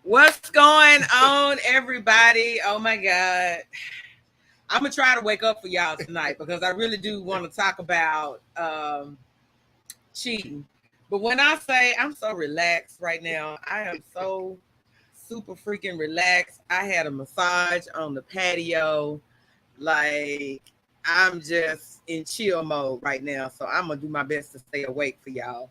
What's going on, everybody? Oh my God. I'm going to try to wake up for y'all tonight because I really do want to talk about cheating. But when I say I'm so relaxed right now, I am so super freaking relaxed. I had a massage on the patio. Like, I'm just in chill mode right now. So I'm going to do my best to stay awake for y'all.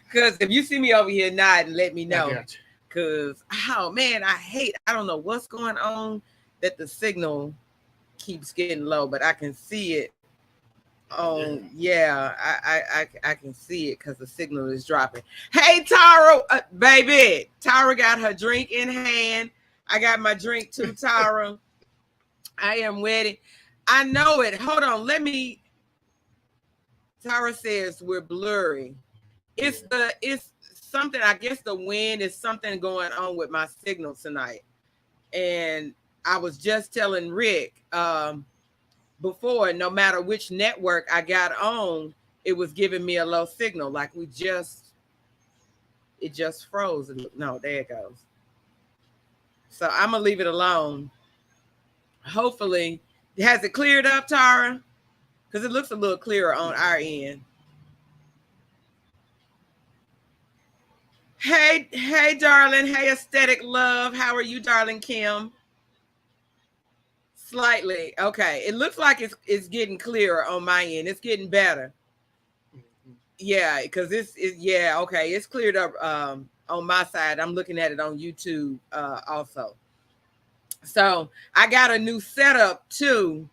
Because if you see me over here nodding, let me know. Because, oh man, I don't know what's going on that the signal keeps getting low, but I can see it. I can see it because the signal is dropping. Hey, Tara, baby. Tara got her drink in hand. I got my drink too, Tara. I am ready. I know it. Hold on. Tara says we're blurry. It's something, I guess the wind is something going on with my signal tonight. And I was just telling Rick before, no matter which network I got on, it was giving me a low signal. Like it just froze. No, there it goes. So I'm going to leave it alone. Hopefully, has it cleared up, Tara? Because it looks a little clearer on our end. Hey, darling. Hey, aesthetic love. How are you, darling Kim? Slightly. Okay. It looks like it's getting clearer on my end. It's getting better. Yeah, because okay. It's cleared up on my side. I'm looking at it on YouTube also. So I got a new setup too.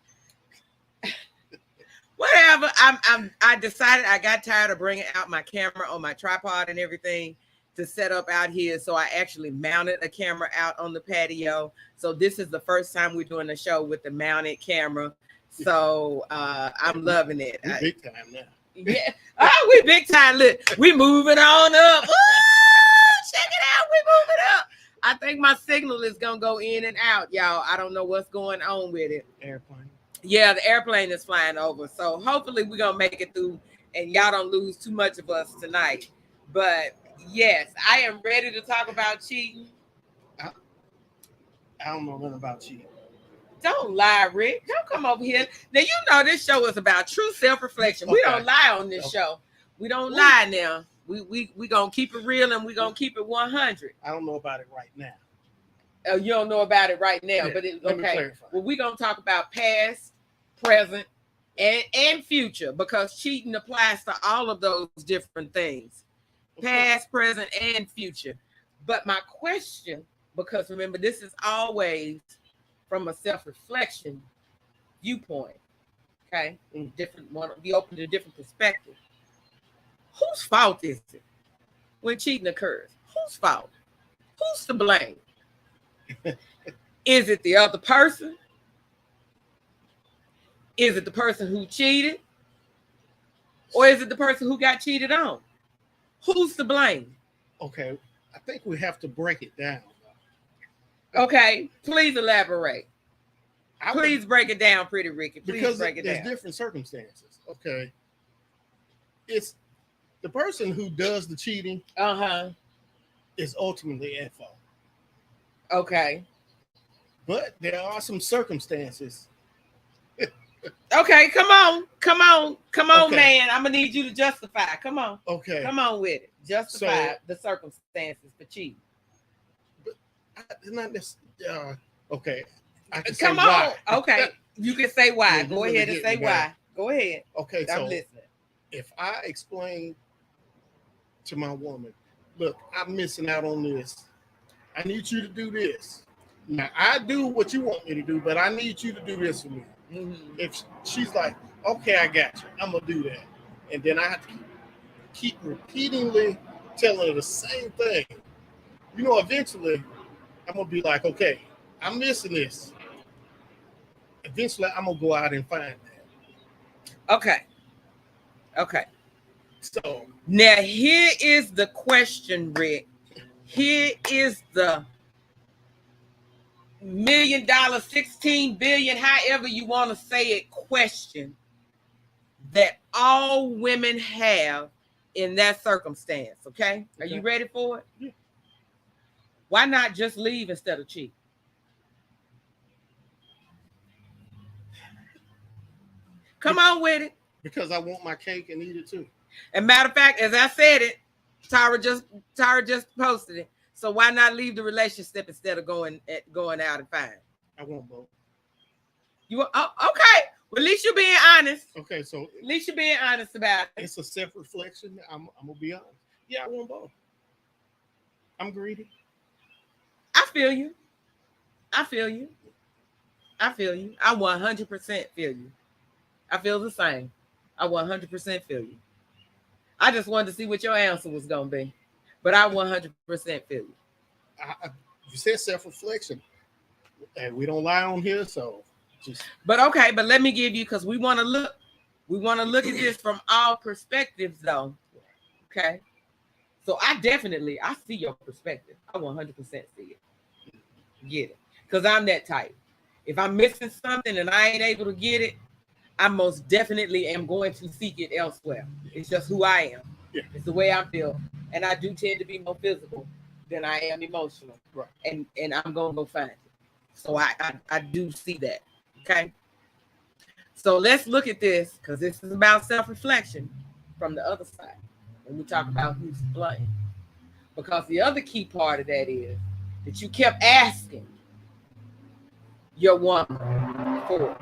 Whatever. I decided I got tired of bringing out my camera on my tripod and everything to set up out here. So I actually mounted a camera out on the patio. So this is the first time we're doing a show with the mounted camera. So I'm loving it. We're big time now. Yeah. Oh, we big time. Look, we moving on up. Ooh, check it out. We moving up. I think my signal is going to go in and out, y'all. I don't know what's going on with it. Airplane. Yeah, the airplane is flying over. So hopefully we're going to make it through and y'all don't lose too much of us tonight. But yes, I am ready to talk about cheating. I don't know nothing about cheating. Don't lie, Rick. Don't come over here. Now, you know this show is about true self-reflection. Okay. We don't lie on this show. We don't lie now. We going to keep it real and we going to keep it 100. I don't know about it right now. Oh, you don't know about it right now, yeah, but let me clarify. Well, we're going to talk about past, present, and future because cheating applies to all of those different things. Past, present, and future. But my question, because remember, this is always from a self-reflection viewpoint, okay? Be open to different perspectives. Whose fault is it when cheating occurs? Whose fault? Who's to blame? Is it the other person? Is it the person who cheated? Or is it the person who got cheated on? Who's to blame? Okay, I think we have to break it down. Okay, please elaborate. I would- Please break it down, Pretty Ricky. Please because break it there's down. different circumstances. Okay, it's the person who does the cheating is ultimately at fault. Okay. But there are some circumstances. Okay, come on, Okay. man. I'm gonna need you to justify. Come on, Okay, come on with it. Justify So- the circumstances for cheating. not this. Okay, I can Come say on. why. Okay, you can say why. Yeah, you Go really ahead and hit say me why. there. Go ahead. Okay, I'm so listening. if I explain to my woman, look, I'm missing out on this. I need you to do this. Now I do what you want me to do, but I need you to do this for me. Mhm. If she's like, okay, I got you, I'm gonna do that, and then I have to keep repeatedly telling her the same thing, eventually I'm gonna be like, okay, I'm missing this. Eventually, I'm gonna go out and find that. Okay. So Now here is the question, Rick. Here is the $1 million, 16 billion, however you want to say it, question that all women have in that circumstance. Okay, are you ready for it? Yeah. Why not just leave instead of cheat? Come on with it. because I want my cake and eat it too. And matter of fact, as I said it, Tara just posted it. So why not leave the relationship instead of going out and find? I want both. Okay. Well, at least you're being honest. Okay, so At least you're being honest about it. it's a self-reflection. I'm gonna be honest. Yeah, I want both. I'm greedy. I feel you. I 100% feel you. I feel the same. I 100% feel you. I just wanted to see what your answer was going to be. But I 100% feel you. You said self-reflection, and we don't lie on here, so just. But okay, but let me give you, because we want to look at this from all perspectives, though. Okay. So I see your perspective. I 100% see it. Get it. Because I'm that type. If I'm missing something and I ain't able to get it, I most definitely am going to seek it elsewhere. It's just who I am. Yeah. It's the way I feel. And I do tend to be more physical than I am emotional. Right. And I'm going to go find it. So I do see that. Okay. So let's look at this, because this is about self-reflection from the other side when we talk about who's to blame. Because the other key part of that is that you kept asking your woman for it.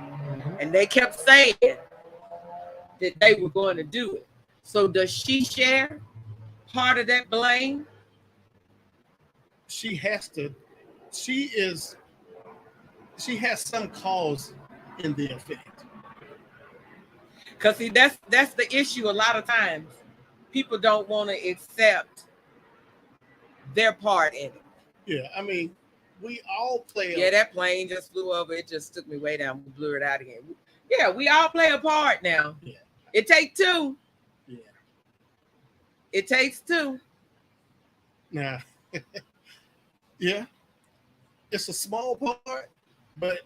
And they kept saying that they were going to do it. So does she share part of that blame? She has to. She has some cause in the effect. Because see, that's the issue. A lot of times, people don't want to accept their part in it. Yeah, I mean, we all play. Yeah, that plane just flew over. It just took me way down. We blew it out again. Yeah, we all play a part now. Yeah. It takes two. Yeah. It takes two. Now, yeah, it's a small part, but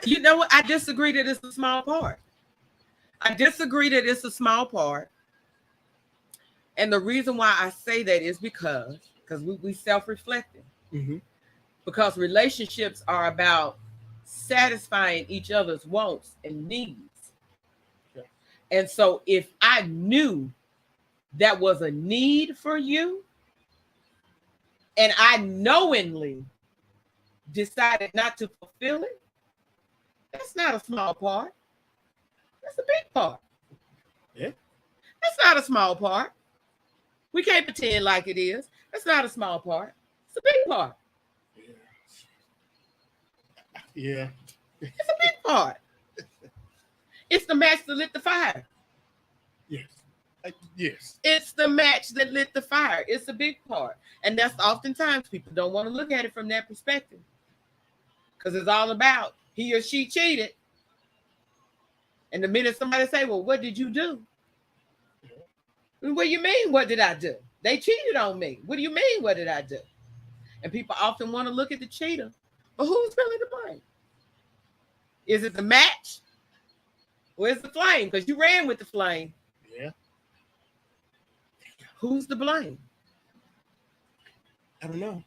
You know what? I disagree that it's a small part. And the reason why I say that is because we self-reflecting. mm-hmm. Because relationships are about satisfying each other's wants and needs. Yeah. And so if I knew that was a need for you, and I knowingly decided not to fulfill it, that's not a small part. That's a big part. Yeah. That's not a small part. We can't pretend like it is. That's not a small part. It's a big part. Yeah. It's a big part. It's the match that lit the fire. Yes. Yes. It's the match that lit the fire. It's a big part. And that's oftentimes people don't want to look at it from that perspective. Because it's all about he or she cheated. And the minute somebody say, well, what did you do? What do you mean, what did I do? They cheated on me. What do you mean, what did I do? And people often want to look at the cheater. But who's really to blame? Is it the match? Or is it the flame? Because you ran with the flame. Yeah. Who's to blame? I don't know.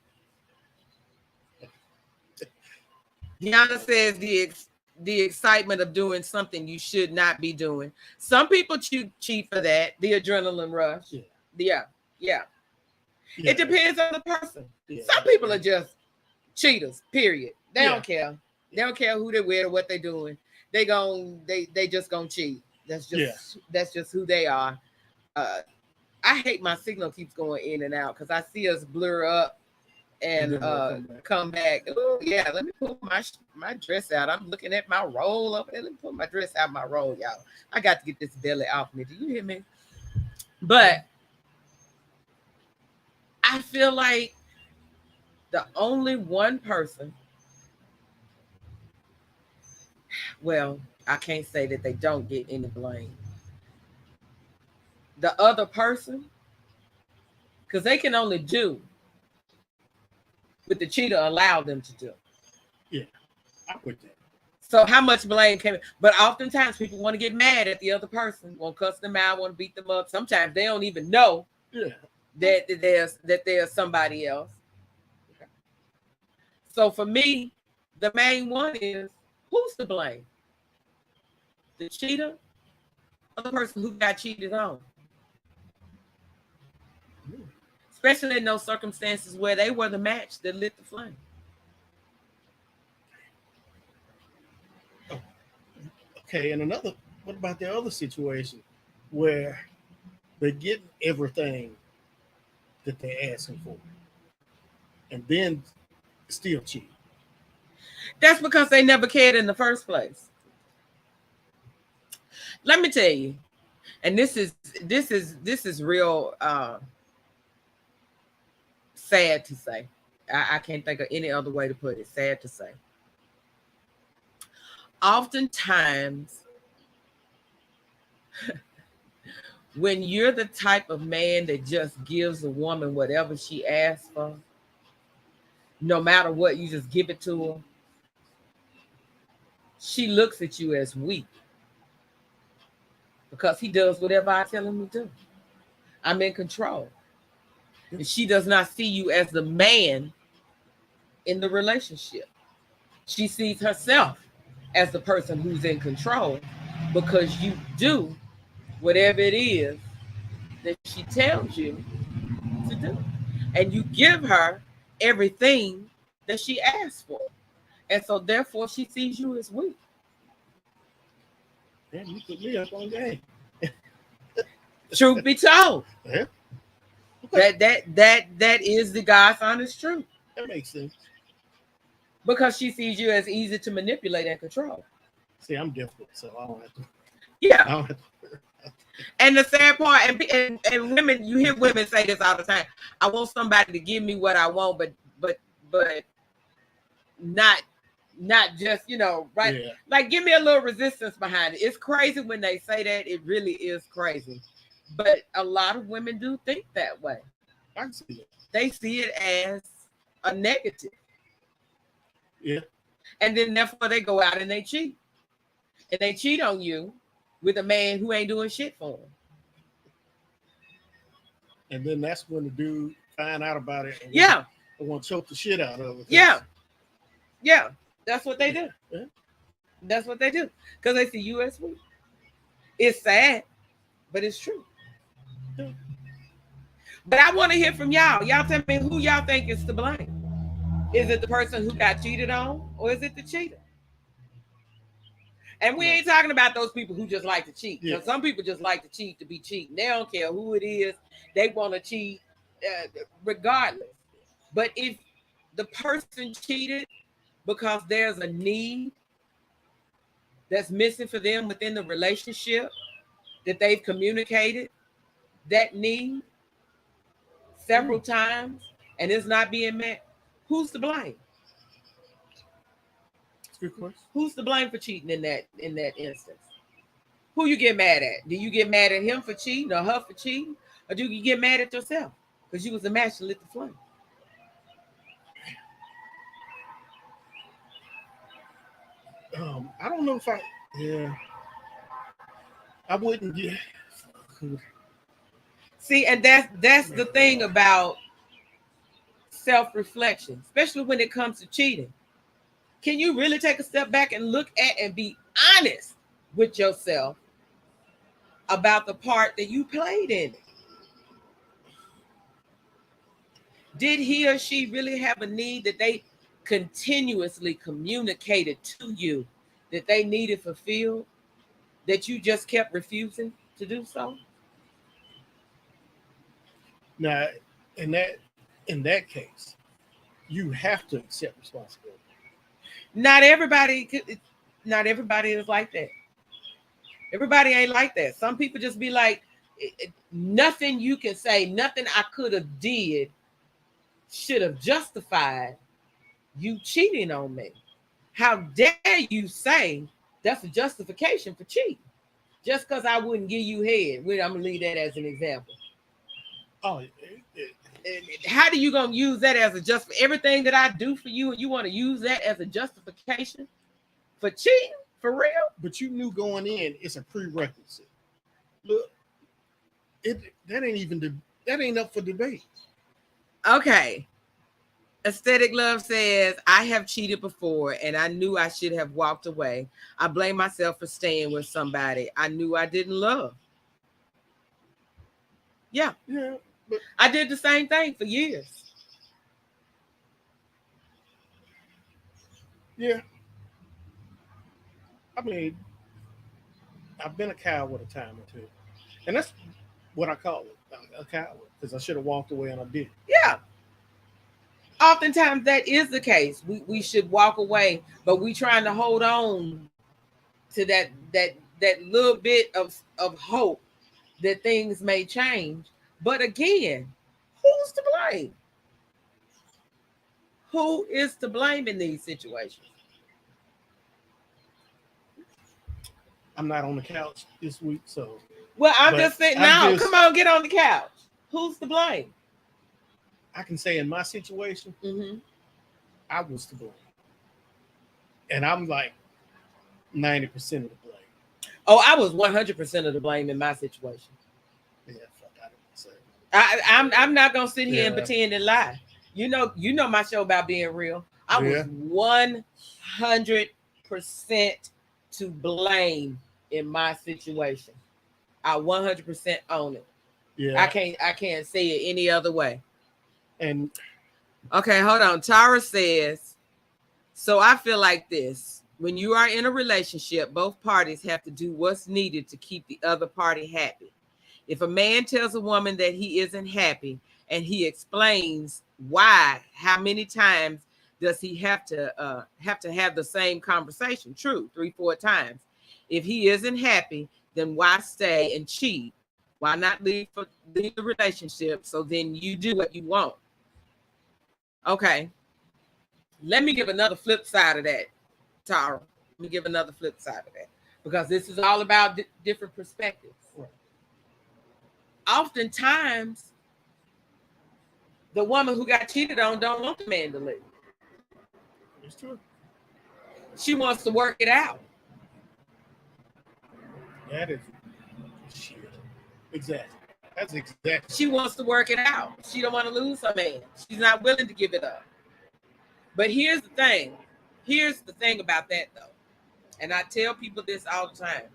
Deanna says the excitement of doing something you should not be doing. Some people cheat for that, the adrenaline rush. Yeah. It depends on the person. Yeah. Some people are just cheaters, period. They don't care. They don't care who they're with or what they're doing. They just gonna cheat. That's just who they are. I hate my signal keeps going in and out because I see us blur up and come back. Oh yeah, let me pull my dress out. I'm looking at my roll up there. Let me pull my dress out my roll, y'all. I got to get this belly off me. Do you hear me? But I feel like the only one person, well, I can't say that they don't get any blame. The other person, because they can only do what the cheater allowed them to do. Yeah, I put that. So how much blame can? But oftentimes people want to get mad at the other person, want to cuss them out, want to beat them up. Sometimes they don't even know that there's somebody else. Okay. So for me, the main one is, who's to blame? The cheater or the person who got cheated on? Especially in those circumstances where they were the match that lit the flame. Okay, and what about the other situation where they're getting everything that they're asking for and then still cheat? That's because they never cared in the first place. Let me tell you, and this is real sad to say. I can't think of any other way to put it. Sad to say. Oftentimes, when you're the type of man that just gives a woman whatever she asks for, no matter what, you just give it to her, she looks at you as weak because he does whatever I tell him to do. I'm in control. And she does not see you as the man in the relationship. She sees herself as the person who's in control because you do whatever it is that she tells you to do. And you give her everything that she asks for. And so therefore she sees you as weak. Yeah, you put me up on game. Truth be told. Yeah. Okay. That is the God's honest truth. That makes sense. Because she sees you as easy to manipulate and control. See, I'm different, so I don't have to. Yeah. I don't have to. And the sad part, and women, you hear women say this all the time. I want somebody to give me what I want, but not just, right? Yeah. Like, give me a little resistance behind it. It's crazy when they say that. It really is crazy. But a lot of women do think that way. I can see it. They see it as a negative. Yeah. And then therefore they go out and they cheat. And they cheat on you with a man who ain't doing shit for them. And then that's when the dude find out about it. And want to choke the shit out of it. Yeah. Yeah. That's what they do. Yeah. That's what they do. Because they see you as weak. It's sad, but it's true. Yeah. But I want to hear from y'all. Y'all tell me who y'all think is to blame. Is it the person who got cheated on, or is it the cheater? And we ain't talking about those people who just like to cheat. Yeah. Some people just like to cheat to be cheating. They don't care who it is. They want to cheat regardless. But if the person cheated because there's a need that's missing for them within the relationship that they've communicated that need several times and it's not being met, who's to blame? Good question. Who's to blame for cheating in that instance? Who you get mad at? Do you get mad at him for cheating or her for cheating? Or do you get mad at yourself? Because you was a match to lit the flame. I don't know if I wouldn't get. See, and that's the thing about self-reflection, especially when it comes to cheating. Can you really take a step back and look at and be honest with yourself about the part that you played in it? Did he or she really have a need that they continuously communicated to you that they needed fulfilled, that you just kept refusing to do so? Now, in that case, you have to accept responsibility. Not everybody is like that. Everybody ain't like that. Some people just be like, nothing you can say, nothing I could have did should have justified you cheating on me. How dare you say that's a justification for cheating? Just because I wouldn't give you head. I'm gonna leave that as an example. Oh, how do you gonna use that as a everything that I do for you, and you want to use that as a justification for cheating? For real? But you knew going in it's a prerequisite. Look, that ain't up for debate. Okay. Aesthetic Love says, I have cheated before and I knew I should have walked away. I blame myself for staying with somebody I knew I didn't love. Yeah. But I did the same thing for years. Yeah. I mean, I've been a coward a time or two. And that's what I call it, a coward, because I should have walked away and I didn't. Yeah. Oftentimes that is the case. We should walk away, but we trying to hold on to that little bit of hope that things may change. But again, who's to blame? Who is to blame in these situations? I'm not on the couch this week, so. Well, I'm just saying now. Come on, get on the couch. Who's to blame? I can say in my situation, I was to blame. And I'm like 90% of the blame. Oh, I was 100% of the blame in my situation. Yeah, fuck, I didn't say it. I'm not gonna sit here and pretend and lie. You know my show about being real. I was 100% to blame in my situation. I 100% own it. Yeah. I can't say it any other way. And okay, hold on. Tara says, so I feel like this. When you are in a relationship, both parties have to do what's needed to keep the other party happy. If a man tells a woman that he isn't happy and he explains why, how many times does he have to have the same conversation? True, 3-4 times. If he isn't happy, then why stay and cheat? Why not leave the relationship so then you do what you want? Okay. Let me give another flip side of that, Tara. Let me give another flip side of that, because this is all about different perspectives. Right. Oftentimes, the woman who got cheated on don't want the man to leave. It's true. She wants to work it out. That is shit. Exactly. That's exactly. She wants to work it out. She don't want to lose her man. She's not willing to give it up. But here's the thing. Here's the thing about that, though. And I tell people this all the time.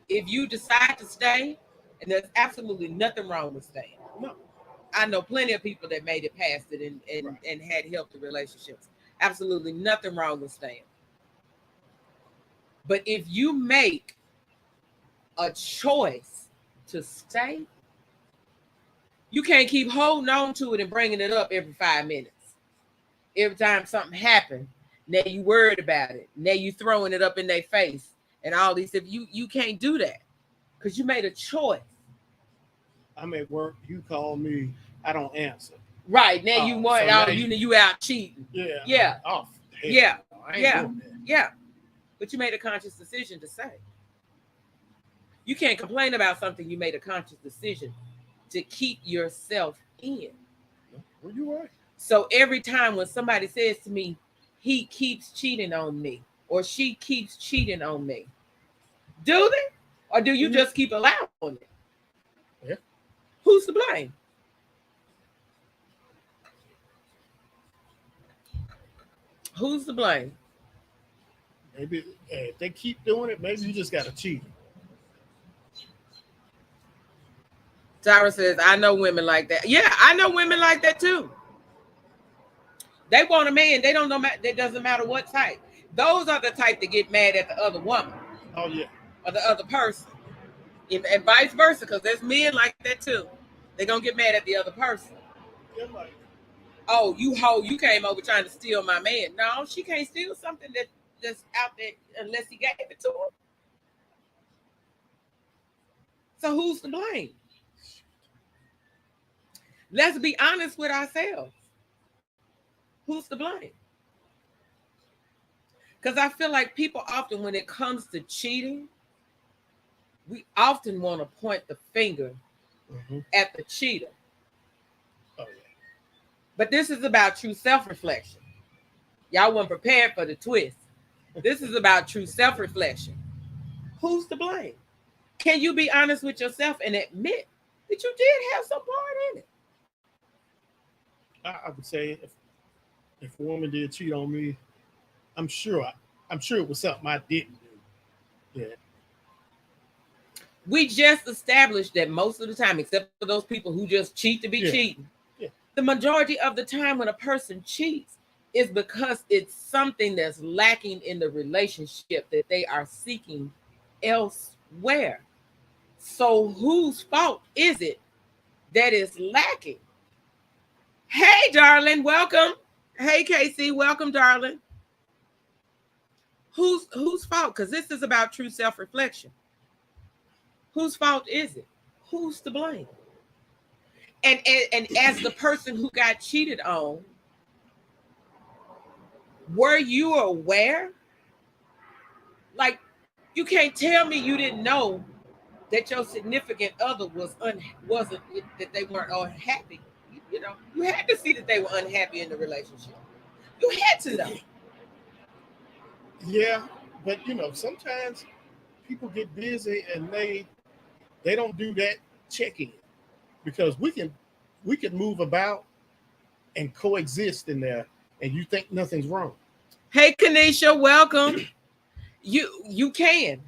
If you decide to stay, and there's absolutely nothing wrong with staying. No. I know plenty of people that made it past it and had healthy relationships. Absolutely nothing wrong with staying. But if you make a choice to stay, you can't keep holding on to it and bringing it up every 5 minutes. Every time something happens, now you worried about it. Now you throwing it up in their face and all these stuff. You can't do that because you made a choice. I'm at work. You call me. I don't answer. Right now you want so you out cheating. Yeah. Yeah. Oh, yeah. I ain't doing that. Yeah. But you made a conscious decision to say. You can't complain about something you made a conscious decision to keep yourself in. Well, you're right. So every time when somebody says to me, he keeps cheating on me or she keeps cheating on me, do they? Or do you just keep allowing it? Yeah. Who's to blame? Who's to blame? Maybe if they keep doing it, maybe you just got to cheat. Tyra says, I know women like that. Yeah, I know women like that too. They want a man. They don't know. It doesn't matter what type. Those are the type that get mad at the other woman. Oh yeah. Or the other person. And vice versa, because there's men like that too. They're going to get mad at the other person. Like, oh, you came over trying to steal my man. No, she can't steal something that's out there unless he gave it to her. So who's to blame? Let's be honest with ourselves. Who's to blame? Because I feel like people often, when it comes to cheating, we often want to point the finger at the cheater. Oh, yeah. But this is about true self-reflection. Y'all weren't prepared for the twist. This is about true self-reflection. Who's to blame? Can you be honest with yourself and admit that you did have some part in it? I would say if a woman did cheat on me, I'm sure it was something I didn't do. Yeah. We just established that most of the time, except for those people who just cheat to be cheating, the majority of the time when a person cheats is because it's something that's lacking in the relationship that they are seeking elsewhere. So whose fault is it that is lacking? Hey, darling, welcome. Hey, Casey, welcome, darling. Whose fault? Because this is about true self-reflection. Whose fault is it? Who's to blame? And as the person who got cheated on, were you aware? Like, you can't tell me you didn't know that your significant other wasn't that they weren't unhappy. You know, you had to see that they were unhappy in the relationship. You had to know. Yeah, but sometimes people get busy and they don't do that check-in, because we can move about and coexist in there, and you think nothing's wrong. Hey, Kanisha, welcome. You can,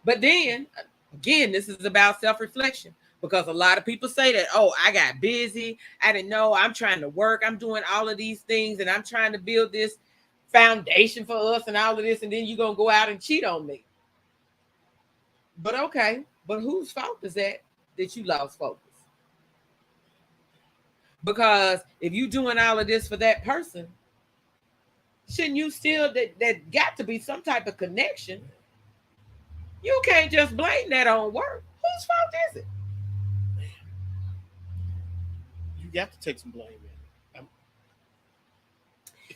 but then again, this is about self-reflection, because a lot of people say that, oh, I got busy, I didn't know, I'm trying to work, I'm doing all of these things, and I'm trying to build this foundation for us and all of this, and then you're gonna go out and cheat on me. But okay, but whose fault is that you lost focus? Because if you're doing all of this for that person, shouldn't you still, that got to be some type of connection? You can't just blame that on work. Whose fault is it? You got to take some blame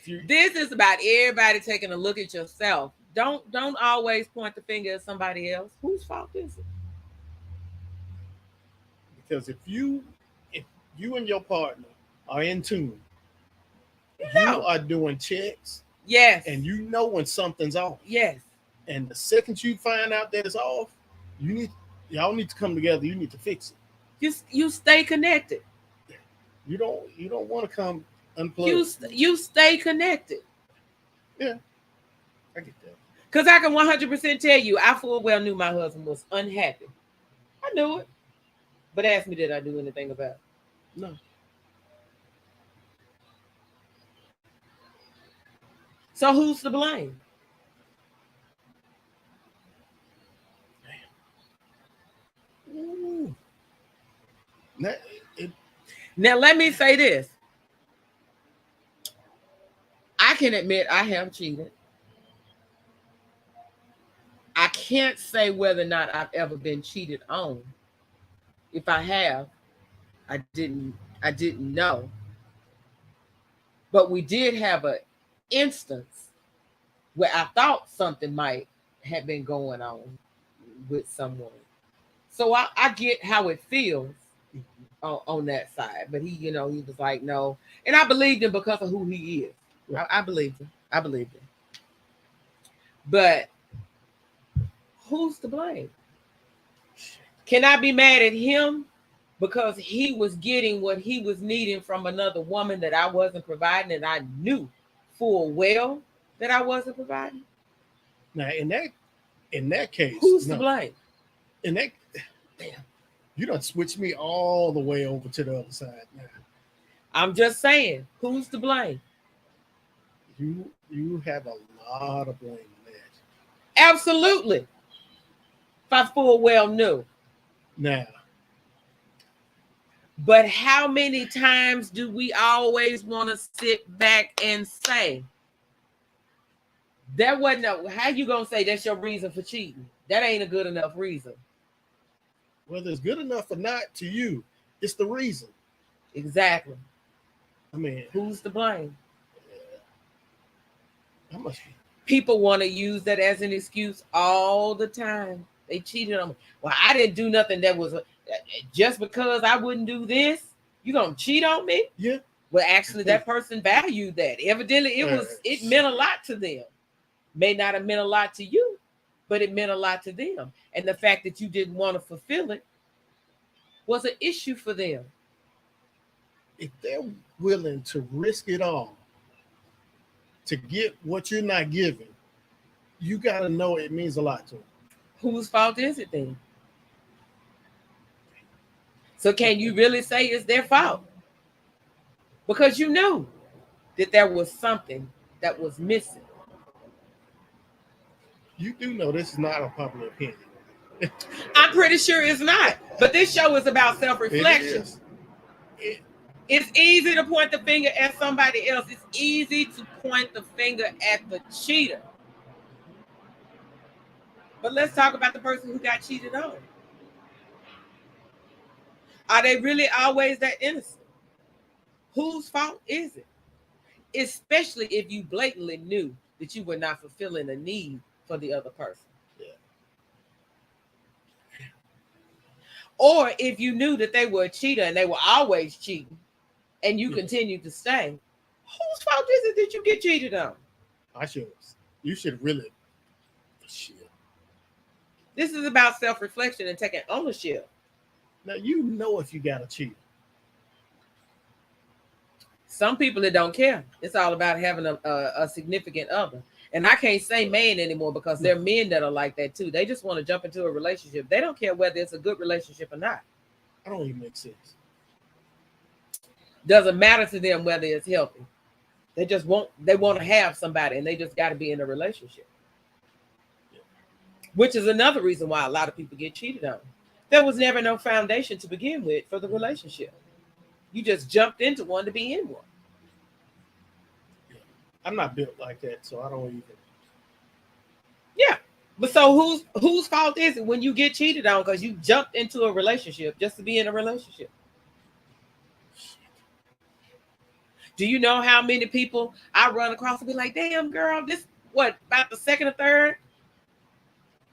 in. This is about everybody taking a look at yourself. Don't always point the finger at somebody else. Whose fault is it? Because if you and your partner are in tune, you are doing checks. Yes. And you know when something's off. Yes. And the second you find out that it's off, y'all need to come together. You need to fix it. You stay connected. You don't want to come unplugged. You stay connected. Yeah, I get that. Because I can 100% tell you, I full well knew my husband was unhappy. I knew it. But ask me, did I do anything about it? No. So who's to blame? Ooh. Now, let me say this. I can admit I have cheated. I can't say whether or not I've ever been cheated on. If I have, I didn't know. But we did have an instance where I thought something might have been going on with someone. So I get how it feels on that side, but he was like, no, and I believed him because of who he is. Right. I believed him. I believed him. But who's to blame? Can I be mad at him because he was getting what he was needing from another woman that I wasn't providing, and I knew full well that I wasn't providing? Now, in that case, who's to blame? In that, damn, you done switched me all the way over to the other side now. I'm just saying, who's to blame? You have a lot of blame in that. Absolutely. If I full well knew. Now. But how many times do we always want to sit back and say, that wasn't how you gonna say that's your reason for cheating? That ain't a good enough reason. Whether it's good enough or not to you, it's the reason. Exactly. I mean, who's to blame? How much? People want to use that as an excuse all the time. They cheated on me. Well, I didn't do nothing that was just because I wouldn't do this. You gonna cheat on me? Yeah. Well, actually, that person valued that. Evidently, it meant a lot to them. May not have meant a lot to you, but it meant a lot to them. And the fact that you didn't want to fulfill it was an issue for them. If they're willing to risk it all to get what you're not giving, you got to know it means a lot to them. Whose fault is it then? So can you really say it's their fault? Because you knew that there was something that was missing. You do know this is not a popular opinion. I'm pretty sure it's not. But this show is about self-reflection. It's easy to point the finger at somebody else. It's easy to point the finger at the cheater. But let's talk about the person who got cheated on. Are they really always that innocent? Whose fault is it? Especially if you blatantly knew that you were not fulfilling a need for the other person. Yeah. Or if you knew that they were a cheater and they were always cheating and you continued to stay, whose fault is it that you get cheated on? You should really. Shit. This is about self-reflection and taking ownership. Now, you know if you got a cheater. Some people that don't care. It's all about having a significant other. And I can't say man anymore because there are men that are like that too. They just want to jump into a relationship. They don't care whether it's a good relationship or not. That don't even make sense. Doesn't matter to them whether it's healthy. They want to have somebody and they just got to be in a relationship. Yeah. Which is another reason why a lot of people get cheated on. There was never no foundation to begin with for the relationship. You just jumped into one to be in one. I'm not built like that, so I don't even. Yeah, but so whose fault is it when you get cheated on because you jumped into a relationship just to be in a relationship? Do you know how many people I run across and be like, damn girl, this what about the second or third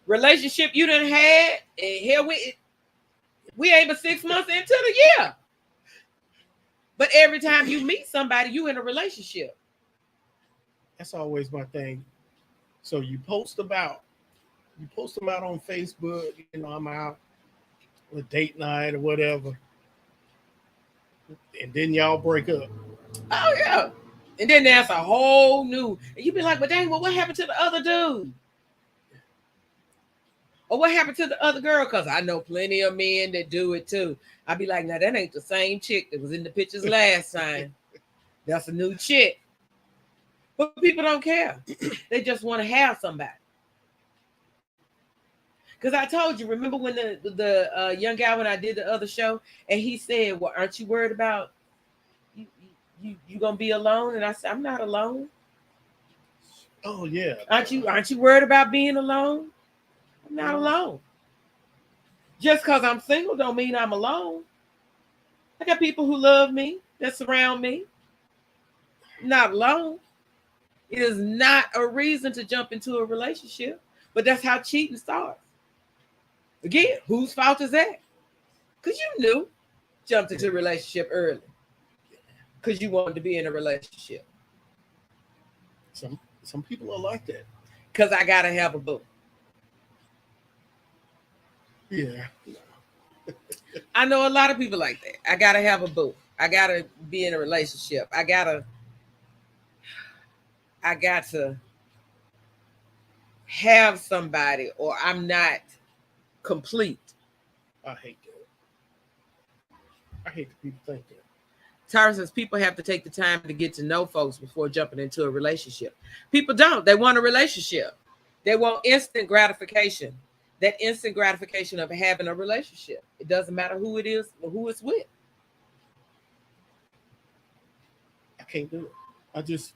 relationship you done had, and here we ain't but 6 months into the year. But every time you meet somebody, you in a relationship. That's always my thing. So you post them out on Facebook, I'm out on a date night or whatever. And then y'all break up. Oh yeah. And then there's a whole new, and you be like, but dang, well, what happened to the other dude? Or what happened to the other girl? Because I know plenty of men that do it too. I'd be like, now that ain't the same chick that was in the pictures last time. That's a new chick. But people don't care. They just want to have somebody. Because I told you, remember when the young guy, when I did the other show, and he said, well, aren't you worried about you gonna be alone? And I said, I'm not alone. Oh yeah. Aren't you worried about being alone? I'm not alone. Just because I'm single don't mean I'm alone. I got people who love me, that surround me. I'm not alone. It is not a reason to jump into a relationship, but that's how cheating starts. Again, whose fault is that? Because you knew, jumped into a relationship early. Because you wanted to be in a relationship. Some people are like that. Because I gotta have a boo. Yeah. I know a lot of people like that. I gotta have a boo. I gotta be in a relationship. I got to have somebody, or I'm not complete. I hate that. I hate that people think that. Tara says people have to take the time to get to know folks before jumping into a relationship. People don't. They want a relationship. They want instant gratification. That instant gratification of having a relationship. It doesn't matter who it is or who it's with. I can't do it.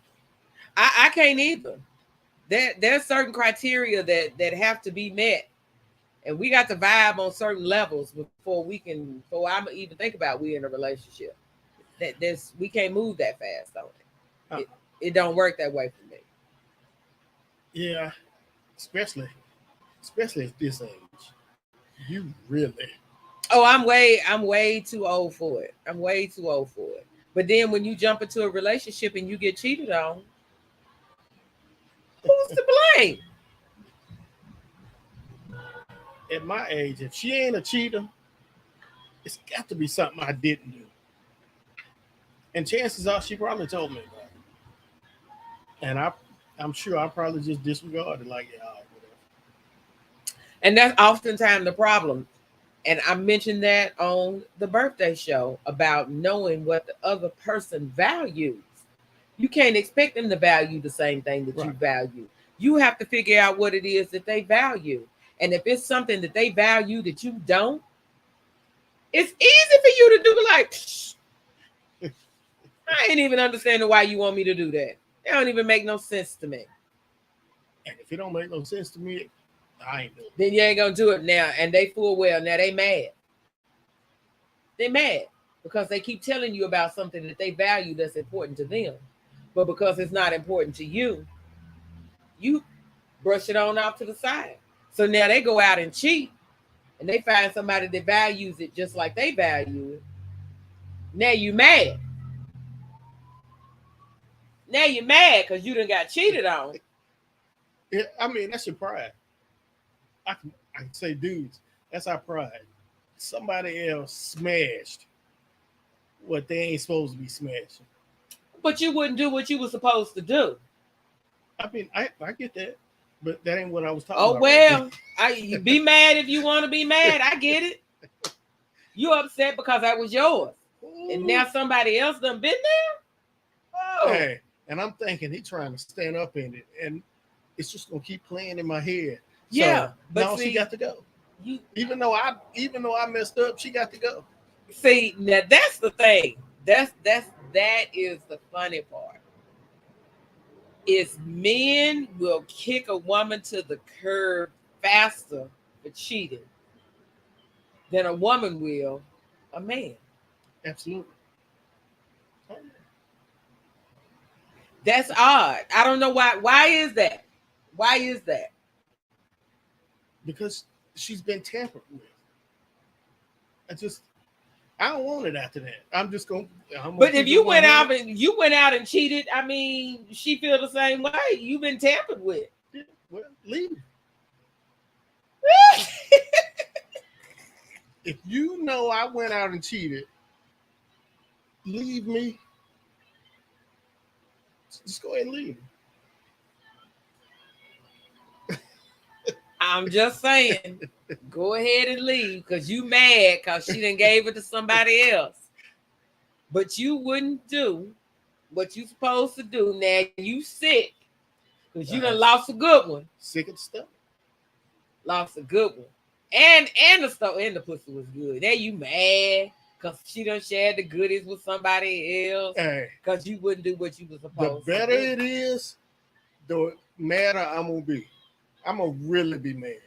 I can't either. There's certain criteria that have to be met. And we got to vibe on certain levels before I'm even think about we in a relationship. We can't move that fast, don't it? It don't work that way for me. Yeah, especially at this age. You really. Oh, I'm way too old for it. I'm way too old for it. But then when you jump into a relationship and you get cheated on, who's to blame? At my age, if she ain't a cheater, it's got to be something I didn't do. And chances are she probably told me about it. And I'm sure I probably just disregarded, like, yeah, all right, whatever. And that's oftentimes the problem. And I mentioned that on the birthday show about knowing what the other person values. You can't expect them to value the same thing that you value. You have to figure out what it is that they value. And if it's something that they value that you don't, it's easy for you to do like, I ain't even understanding why you want me to do that. It don't even make no sense to me. And if it don't make no sense to me, I ain't doing it. Then you ain't gonna do it now. And they full well. Now they mad. They mad because they keep telling you about something that they value that's important to them. But because it's not important to you, you brush it on off to the side. So now they go out and cheat and they find somebody that values it just like they value it. Now you mad. Now you're mad because you done got cheated on. Yeah, I mean, that's your pride. I can say, dudes, that's our pride. Somebody else smashed what they ain't supposed to be smashing. But you wouldn't do what you were supposed to do. I mean, I get that, but that ain't what I was talking about. Oh, well, you be mad if you want to be mad. I get it. You upset because that was yours. Ooh. And now somebody else done been there? Oh. Hey, and I'm thinking he trying to stand up in it, and it's just going to keep playing in my head. Yeah, so, but now she got to go. Even though I messed up, she got to go. See, now that's the thing. That is the funny part. Is men will kick a woman to the curb faster for cheating than a woman will a man. Absolutely. That's odd. I don't know why. Why is that? Why is that? Because she's been tampered with. I don't want it after that. I'm gonna but if you went out and cheated, I mean, she feel the same way. You've been tampered with. Yeah, well, leave. If you know I went out and cheated, leave me. Just go ahead and leave. I'm just saying, go ahead and leave because you mad because she done gave it to somebody else. But you wouldn't do what you supposed to do. Now you sick because you done lost a good one. Sick of the stuff. Lost a good one. And the stuff and the pussy was good. Now you mad because she done shared the goodies with somebody else. Because you wouldn't do what you were supposed to do. The better it is, the madder I'm going to be. I'm going to really be mad.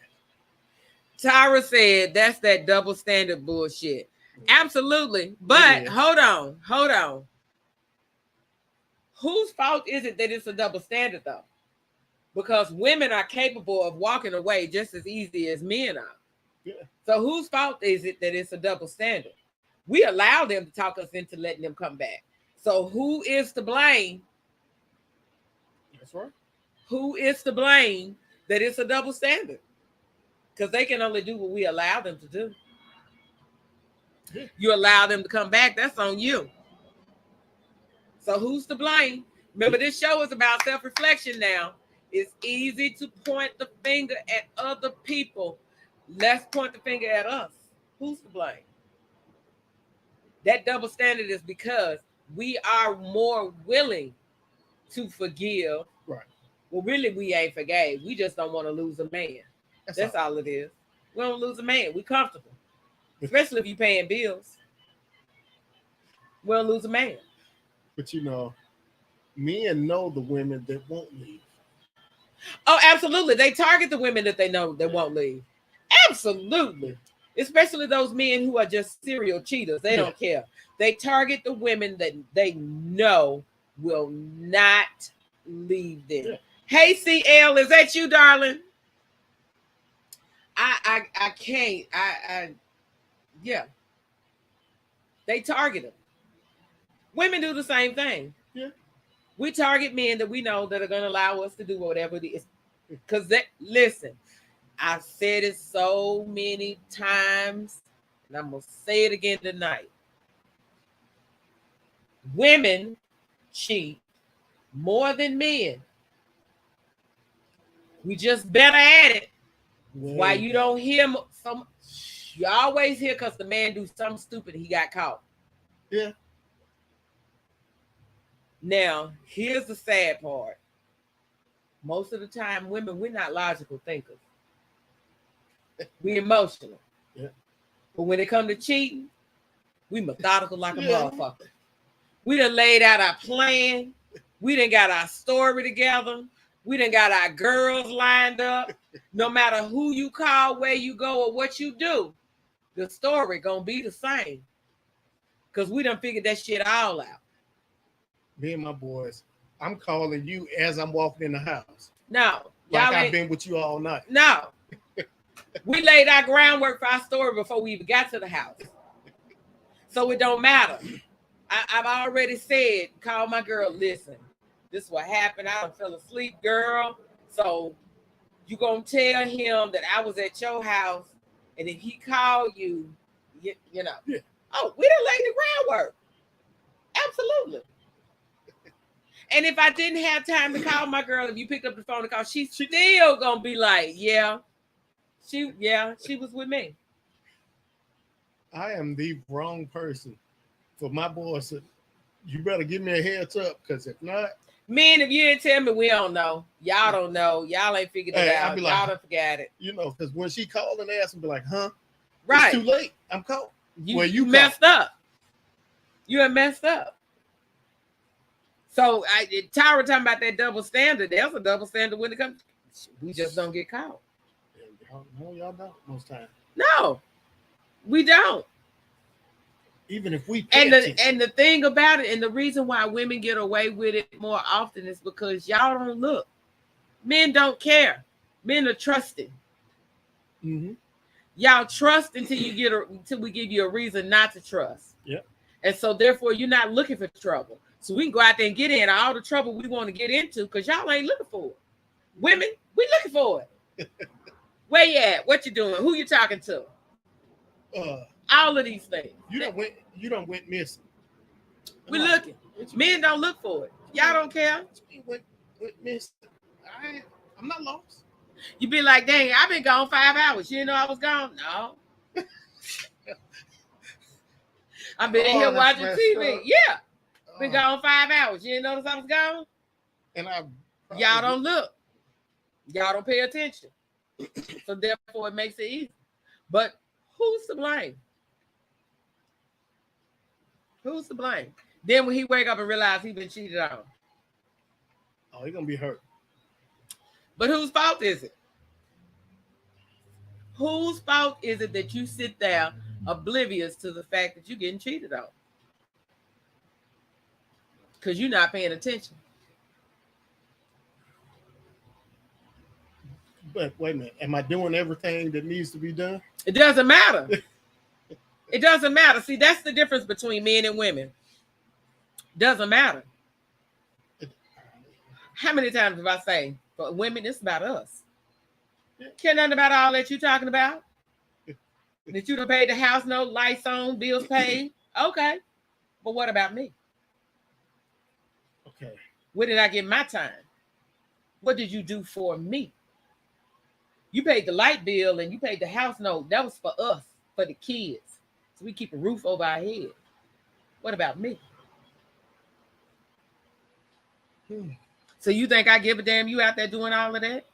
Tyra said that's that double standard bullshit. Absolutely. But hold on. Whose fault is it that it's a double standard, though? Because women are capable of walking away just as easy as men are. Yeah. So whose fault is it that it's a double standard? We allow them to talk us into letting them come back. So who is to blame? That's right. Who is to blame that it's a double standard? Because they can only do what we allow them to do. Yeah. You allow them to come back, that's on you. So who's to blame? Remember, this show is about self-reflection now. It's easy to point the finger at other people. Let's point the finger at us. Who's to blame? That double standard is because we are more willing to forgive. Right. Well, really, we ain't forgave. We just don't want to lose a man. That's all it is. We don't lose a man. We comfortable. Especially if you're paying bills. We don't lose a man. But you know, men know the women that won't leave. Oh, absolutely. They target the women that they know that won't leave. Absolutely. Especially those men who are just serial cheaters. They don't care. They target the women that they know will not leave them. Yeah. Hey, CL, is that you, darling? I can't. Yeah. They target them. Women do the same thing. Yeah. We target men that we know that are going to allow us to do whatever it is. Because listen, I've said it so many times, and I'm going to say it again tonight. Women cheat more than men. We just better at it. Why you don't hear some? You always hear because the man do something stupid, he got caught. Yeah. Now, here's the sad part. Most of the time, women, we're not logical thinkers. We emotional. Yeah. But when it comes to cheating, we methodical like a motherfucker. We done laid out our plan. We done got our story together. We done got our girls lined up. No matter who you call, where you go, or what you do, the story gonna be the same. Because we done figured that shit all out. Me and my boys, I'm calling you as I'm walking in the house. No. Like I've been with you all night. No. We laid our groundwork for our story before we even got to the house. So it don't matter. I've already said, call my girl, listen, this is what happened. I done fell asleep, girl. So you gonna tell him that I was at your house, and if he called you, you know. Yeah. Oh, we done laid the groundwork. Absolutely. And if I didn't have time to call my girl, if you picked up the phone to call, she's still gonna be like, yeah, she was with me. I am the wrong person for my boys to, you better give me a heads up, because if not, men, if you didn't tell me, we don't know. Y'all don't know. Y'all ain't figured it out. Y'all like, done forgot it. You know, because when she called and asked and be like, huh? Right. It's too late. I'm caught. You messed up. You have messed up. So Tyra talking about that double standard. There's a double standard when it comes. We just don't get caught. No, y'all don't most times. No, we don't. Even if we and the thing about it, and the reason why women get away with it more often is because y'all don't look. Men don't care. Men are trusting. Mm-hmm. Y'all trust until we give you a reason not to trust. Yep. And so therefore you're not looking for trouble. So we can go out there and get in all the trouble we want to get into because y'all ain't looking for it. Women, we looking for it. Where you at? What you doing? Who you talking to? All of these things. You don't went missing. We looking. Men don't look for it. Y'all don't care. Went missing. I'm not lost. You be like, dang, I've been gone 5 hours. You didn't know I was gone? No. I've been in here watching TV. Yeah. Been gone 5 hours. You didn't notice I was gone? And y'all don't look. Y'all don't pay attention. So therefore it makes it easy. But who's to blame? Who's to blame? Then when he wake up and realize he been cheated on. Oh, he's gonna be hurt. But whose fault is it? Whose fault is it that you sit there oblivious to the fact that you're getting cheated on? Because you're not paying attention. But wait a minute, am I doing everything that needs to be done? It doesn't matter. It doesn't matter. See, that's the difference between men and women. Doesn't matter. How many times have I say, for women, it's about us? Care nothing about all that you talking about? That you done paid the house note, lights on, bills paid? Okay. But what about me? Okay. Where did I get my time? What did you do for me? You paid the light bill and you paid the house note. That was for us, for the kids. So we keep a roof over our head. What about me? So you think I give a damn you out there doing all of that?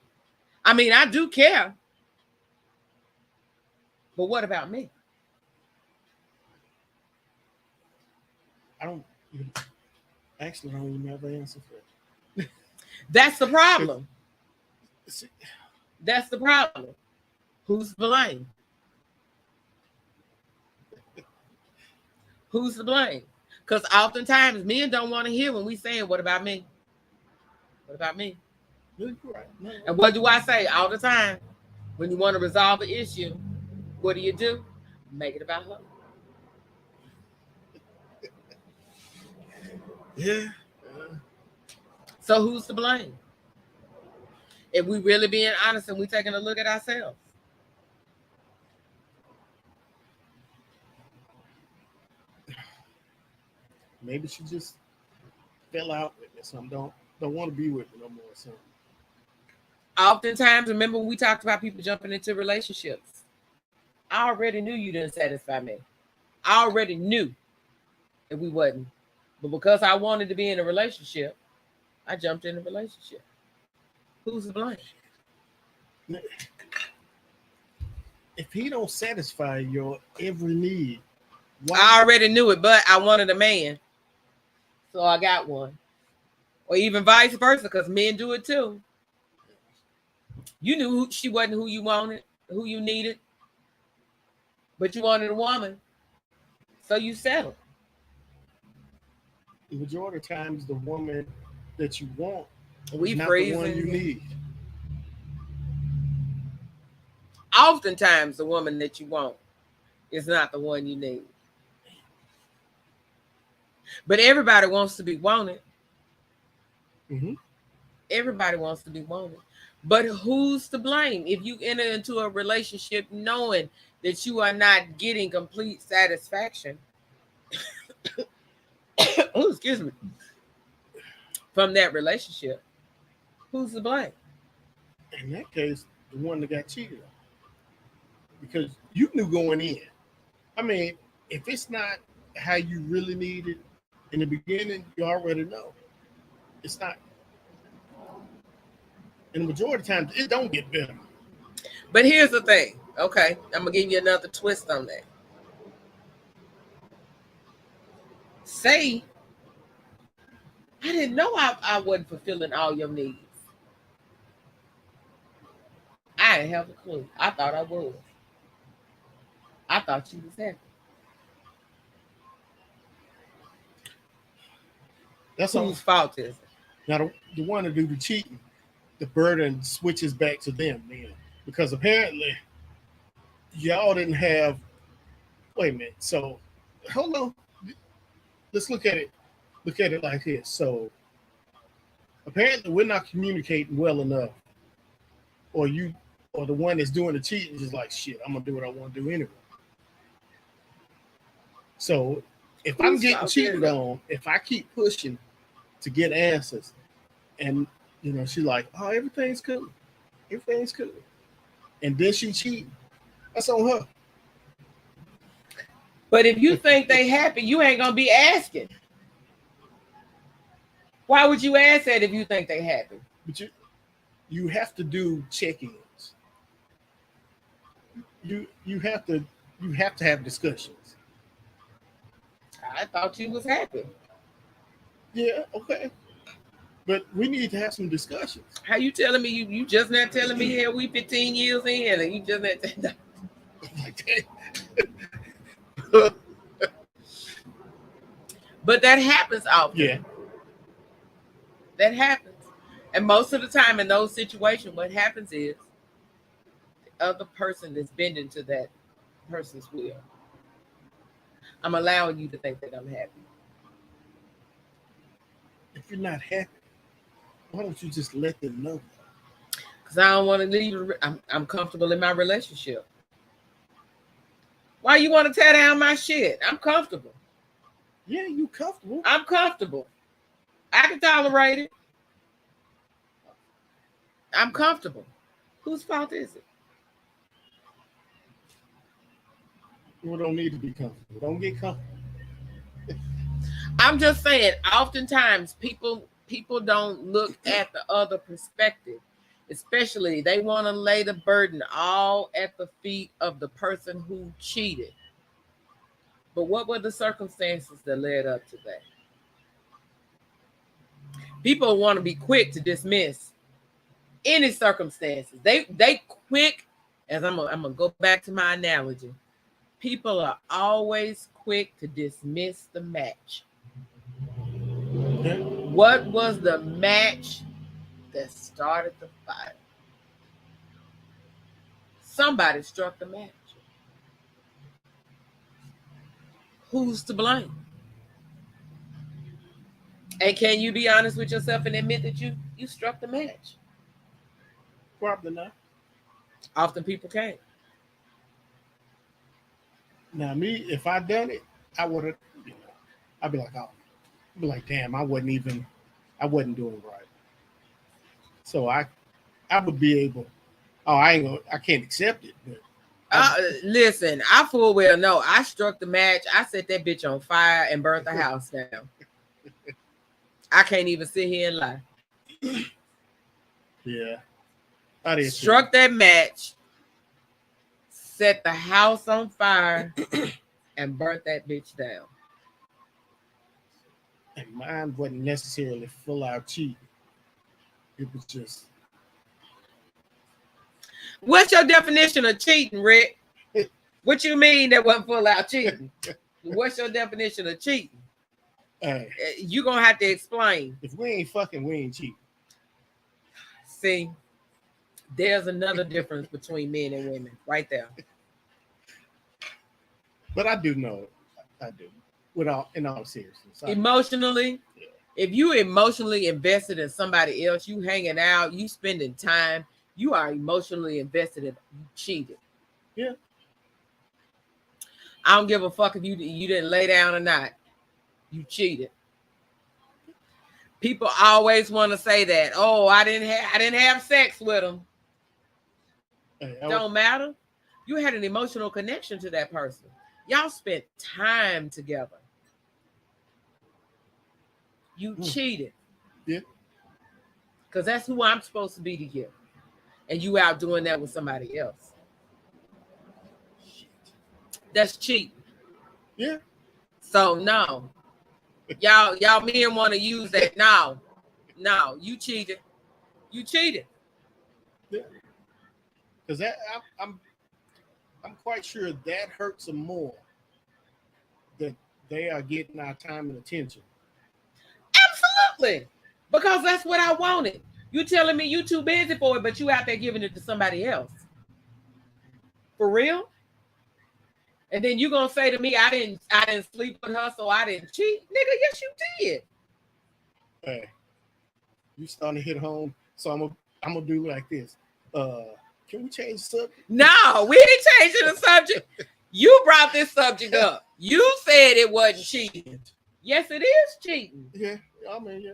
I mean, I do care. But what about me? I don't even have an answer for it. That's the problem. That's the problem. Who's to blame? Who's to blame? Because oftentimes men don't want to hear when we saying, what about me? What about me? Right. No. And what do I say all the time? When you want to resolve an issue, what do? Make it about her. Yeah. So who's to blame? If we really being honest and we taking a look at ourselves. Maybe she just fell out with me. So don't want to be with me no more. So oftentimes, remember when we talked about people jumping into relationships? I already knew you didn't satisfy me. I already knew that we wasn't. But because I wanted to be in a relationship, I jumped in a relationship. Who's to blame? If he don't satisfy your every need, I already knew it, but I wanted a man. So I got one. Or even vice versa, because men do it too. You knew she wasn't who you wanted, who you needed, but you wanted a woman. So you settled. The majority of times, the woman that you want is not the one you need. Oftentimes, the woman that you want is not the one you need. But everybody wants to be wanted. Mm-hmm. Everybody wants to be wanted. But who's to blame if you enter into a relationship knowing that you are not getting complete satisfaction? Oh, excuse me. From that relationship, who's to blame? In that case, the one that got cheated on. Because you knew going in. I mean, if it's not how you really need it in the beginning, you already know. It's not. And the majority of times, it don't get better. But here's the thing. Okay, I'm going to give you another twist on that. Say, I didn't know I wasn't fulfilling all your needs. I didn't have a clue. I thought I was. I thought you was happy. That's whose fault is it? Now, the one to do the cheating, the burden switches back to them then. Because apparently, y'all didn't have. Wait a minute. So, hold on. Let's look at it. Look at it like this. So, apparently, we're not communicating well enough. Or the one that's doing the cheating is like, shit, I'm gonna do what I want to do anyway. So, if I'm getting cheated on, if I keep pushing to get answers, and she's like, oh, everything's cool, and then she cheat, that's on her. But if you think they happy, you ain't gonna be asking. Why would you ask that if you think they happy? But you have to do check-ins. You have to have discussions. I thought you was happy. Yeah, okay. But we need to have some discussions. How you telling me you just not telling me here we 15 years in and you just not But that happens often. Yeah. That happens. And most of the time in those situations, what happens is other person is bending to that person's will. I'm allowing you to think that I'm happy. If you're not happy, why don't you just let them know? Because I don't want to leave. I'm comfortable in my relationship. Why you want to tear down my shit? I'm comfortable. Yeah, you comfortable. I'm comfortable. I can tolerate it. I'm comfortable. Whose fault is it? You don't need to be comfortable. Don't get comfortable. I'm just saying, oftentimes people don't look at the other perspective. Especially they want to lay the burden all at the feet of the person who cheated. But what were the circumstances that led up to that? People want to be quick to dismiss any circumstances. They quick, as I'm gonna go back to my analogy. People are always quick to dismiss the match. Okay. What was the match that started the fire? Somebody struck the match. Who's to blame? And can you be honest with yourself and admit that you struck the match? Probably not. Often people can't. Now, me, if I done it, I would have, I'd be like, oh, I'd be like, damn, I wasn't doing it right. So I would be able, I can't accept it. But Listen, I full well know I struck the match. I set that bitch on fire and burnt the house down. I can't even sit here and lie. Yeah. I did Struck that match, set the house on fire, and burnt that bitch down. And mine wasn't necessarily full out cheating. It was just. What's your definition of cheating, Rick? What you mean that wasn't full out cheating? What's your definition of cheating? Hey, you're going to have to explain. If we ain't fucking, we ain't cheating. See, there's another difference between men and women right there. But I do know it. I do. In all seriousness. Emotionally, if you emotionally invested in somebody else, you hanging out, you spending time, you are emotionally invested in you cheated. Yeah. I don't give a fuck if you didn't lay down or not. You cheated. People always want to say that. Oh, I didn't have sex with him. Don't matter. You had an emotional connection to that person. Y'all spent time together. You cheated. Yeah. Because that's who I'm supposed to be to you. And you out doing that with somebody else. That's cheating. Yeah. So no. Y'all men want to use that. No, you cheated. You cheated. Yeah. Because I'm quite sure that hurts them more. That they are getting our time and attention. Absolutely. Because that's what I wanted. You telling me you too busy for it, but you out there giving it to somebody else. For real? And then you gonna say to me, I didn't sleep with her, so I didn't cheat. Nigga, yes, you did. Hey, you starting to hit home, so I'm gonna do like this. Can we change the subject? No, we ain't changing the subject. You brought this subject up. You said it wasn't cheating. Yes, it is cheating. Yeah, I mean, yeah.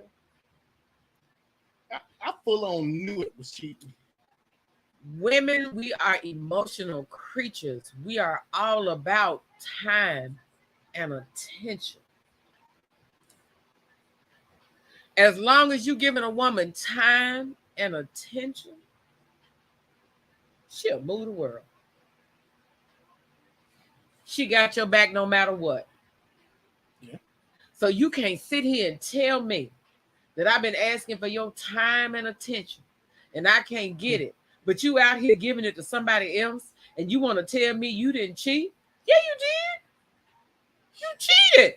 I full on knew it was cheating. Women, we are emotional creatures. We are all about time and attention. As long as you're giving a woman time and attention, she'll move the world. She got your back no matter what. Yeah. So you can't sit here and tell me that I've been asking for your time and attention and I can't get it. But you out here giving it to somebody else and you want to tell me you didn't cheat? Yeah, you did. You cheated.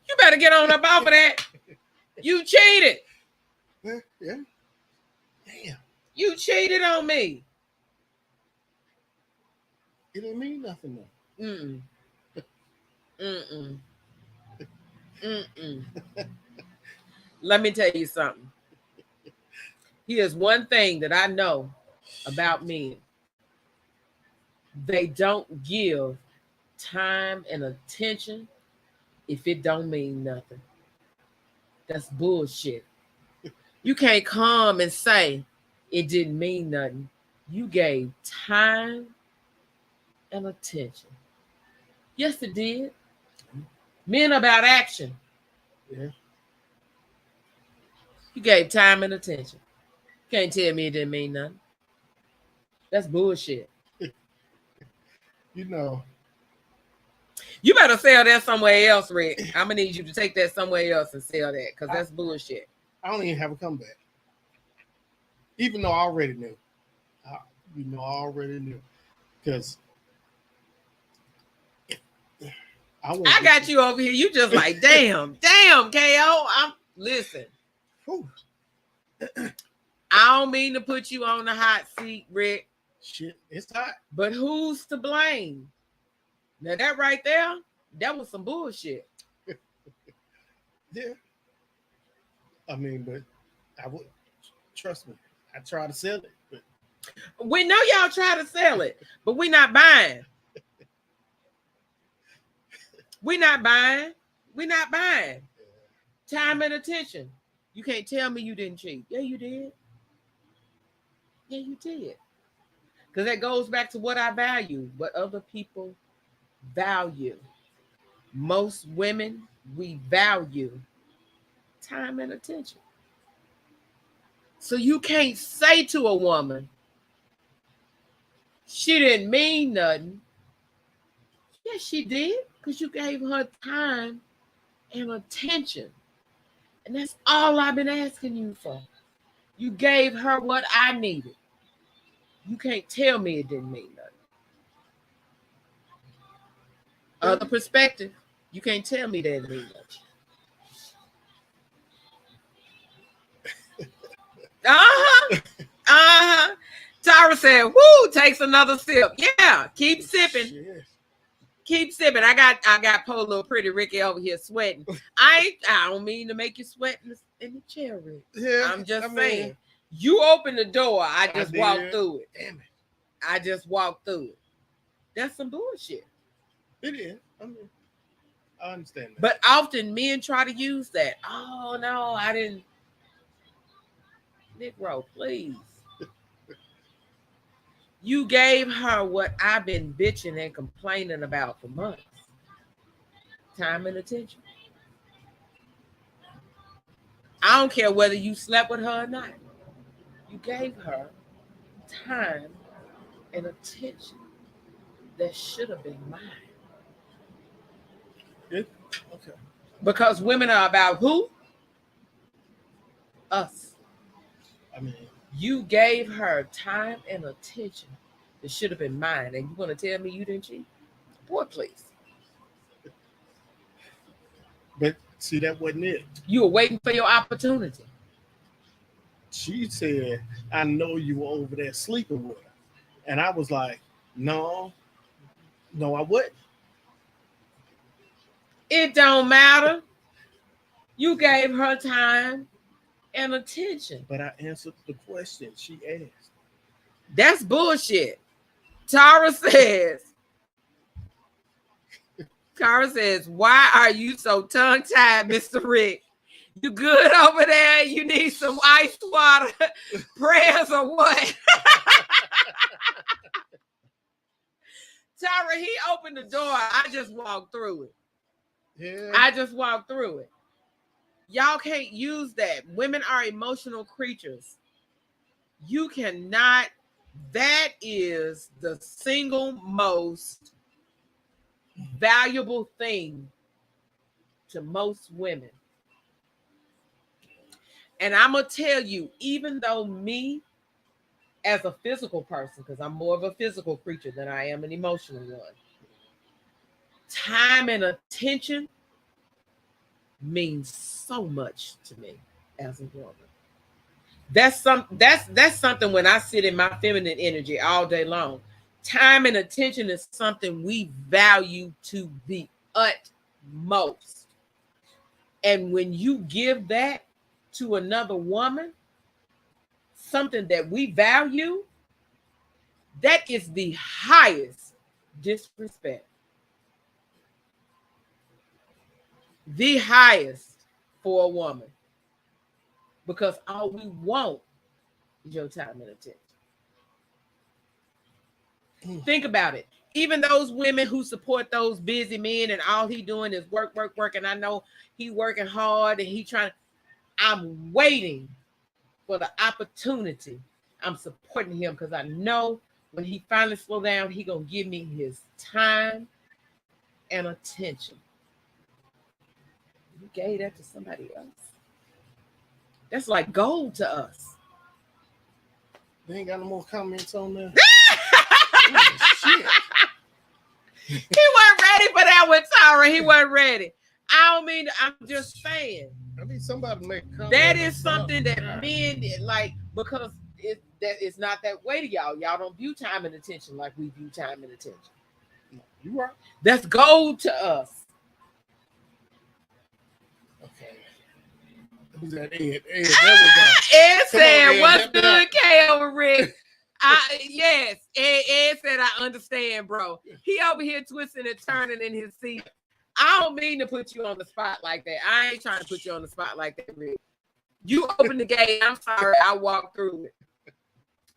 You better get on up off of that. You cheated. Yeah. Damn. You cheated on me. It didn't mean nothing though. Mm-mm. Mm-mm. Mm-mm. Let me tell you something. Here's one thing that I know about men. They don't give time and attention if it don't mean nothing. That's bullshit. You can't come and say it didn't mean nothing. You gave time and attention. Yes, it did. Men about action. Yeah. You gave time and attention. You can't tell me it didn't mean nothing. That's bullshit. You know. You better sell that somewhere else, Rick. I'm gonna need you to take that somewhere else and sell that because that's bullshit. I don't even have a comeback. Even though I already knew. I already knew. Because I got you over here. You just like, damn, KO. Listen. Whew. I don't mean to put you on the hot seat, Rick. Shit, it's hot. But who's to blame? Now that right there, that was some bullshit. Yeah. I mean, but I would trust me. I try to sell it, but we know y'all try to sell it, but we not buying. We not buying. We not buying. Time and attention. You can't tell me you didn't cheat. Yeah, you did. Yeah, you did. Because that goes back to what I value, what other people value. Most women, we value time and attention. So you can't say to a woman, she didn't mean nothing. Yes, she did, because you gave her time and attention. And that's all I've been asking you for. You gave her what I needed. You can't tell me it didn't mean nothing. Other perspective, you can't tell me that it didn't mean nothing. Tara said, "Woo!" Takes another sip. Yeah, keep sipping. Shit. Keep sipping. I got poor little pretty Ricky over here sweating. I don't mean to make you sweat in the chair, Rick. Yeah, I'm just saying. You opened the door. I just walked did. through it. Damn it. I just walked through it. That's some bullshit. It is. I mean, I understand that. But often men try to use that. Oh no, I didn't. Negro, please. You gave her what I've been bitching and complaining about for months. Time and attention. I don't care whether you slept with her or not. You gave her time and attention that should have been mine. Yeah. Okay. Because women are about who? Us. I mean, you gave her time and attention that should have been mine, and you're going to tell me you didn't cheat? Boy, please. But see, that wasn't it. You were waiting for your opportunity. She said, I know you were over there sleeping with her. And I was like, no, I wouldn't. It don't matter. You gave her time and attention. But I answered the question she asked. That's bullshit. Tara says, why are you so tongue-tied, Mr. Rick? You good over there? You need some ice water, prayers, or what? Tara, he opened the door. I just walked through it. Yeah. I just walked through it. Y'all can't use that. Women are emotional creatures. You cannot. That is the single most valuable thing to most women. And I'm going to tell you, even though me as a physical person, because I'm more of a physical creature than I am an emotional one, time and attention means so much to me as a woman. That's something when I sit in my feminine energy all day long. Time and attention is something we value to the utmost. And when you give that to another woman, something that we value, that is the highest disrespect. The highest for a woman. Because all we want is your time and attention. Think about it. Even those women who support those busy men and all he doing is work, work, work. And I know he working hard and he trying. I'm waiting for the opportunity. I'm supporting him because I know when he finally slow down, he gonna give me his time and attention. You gave that to somebody else. That's like gold to us. They ain't got no more comments on that. Shit. He wasn't ready for that one, Tara. He wasn't ready. I don't mean, I'm just saying. I need somebody to make a comment. That is something that men did, like, because it's not that way to y'all. Y'all don't view time and attention like we view time and attention. You right. That's gold to us. Okay. Who's that? Ed. There we go. Ed Come said, on, Ed, what's help me good, out. K.O. Rick? Yes, Ed said, I understand, bro. He over here twisting and turning in his seat. I don't mean to put you on the spot like that. I ain't trying to put you on the spot like that, Rick. You opened the gate. I'm sorry, I walked through it.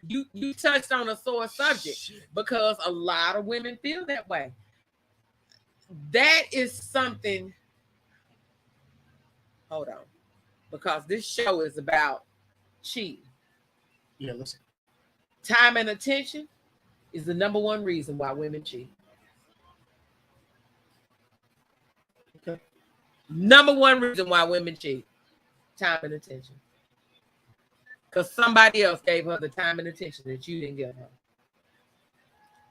You touched on a sore subject because a lot of women feel that way. That is something. Hold on, because this show is about cheating. Yeah, listen. Time and attention is the number one reason why women cheat. Okay. Number one reason why women cheat. Time and attention. Because somebody else gave her the time and attention that you didn't give her.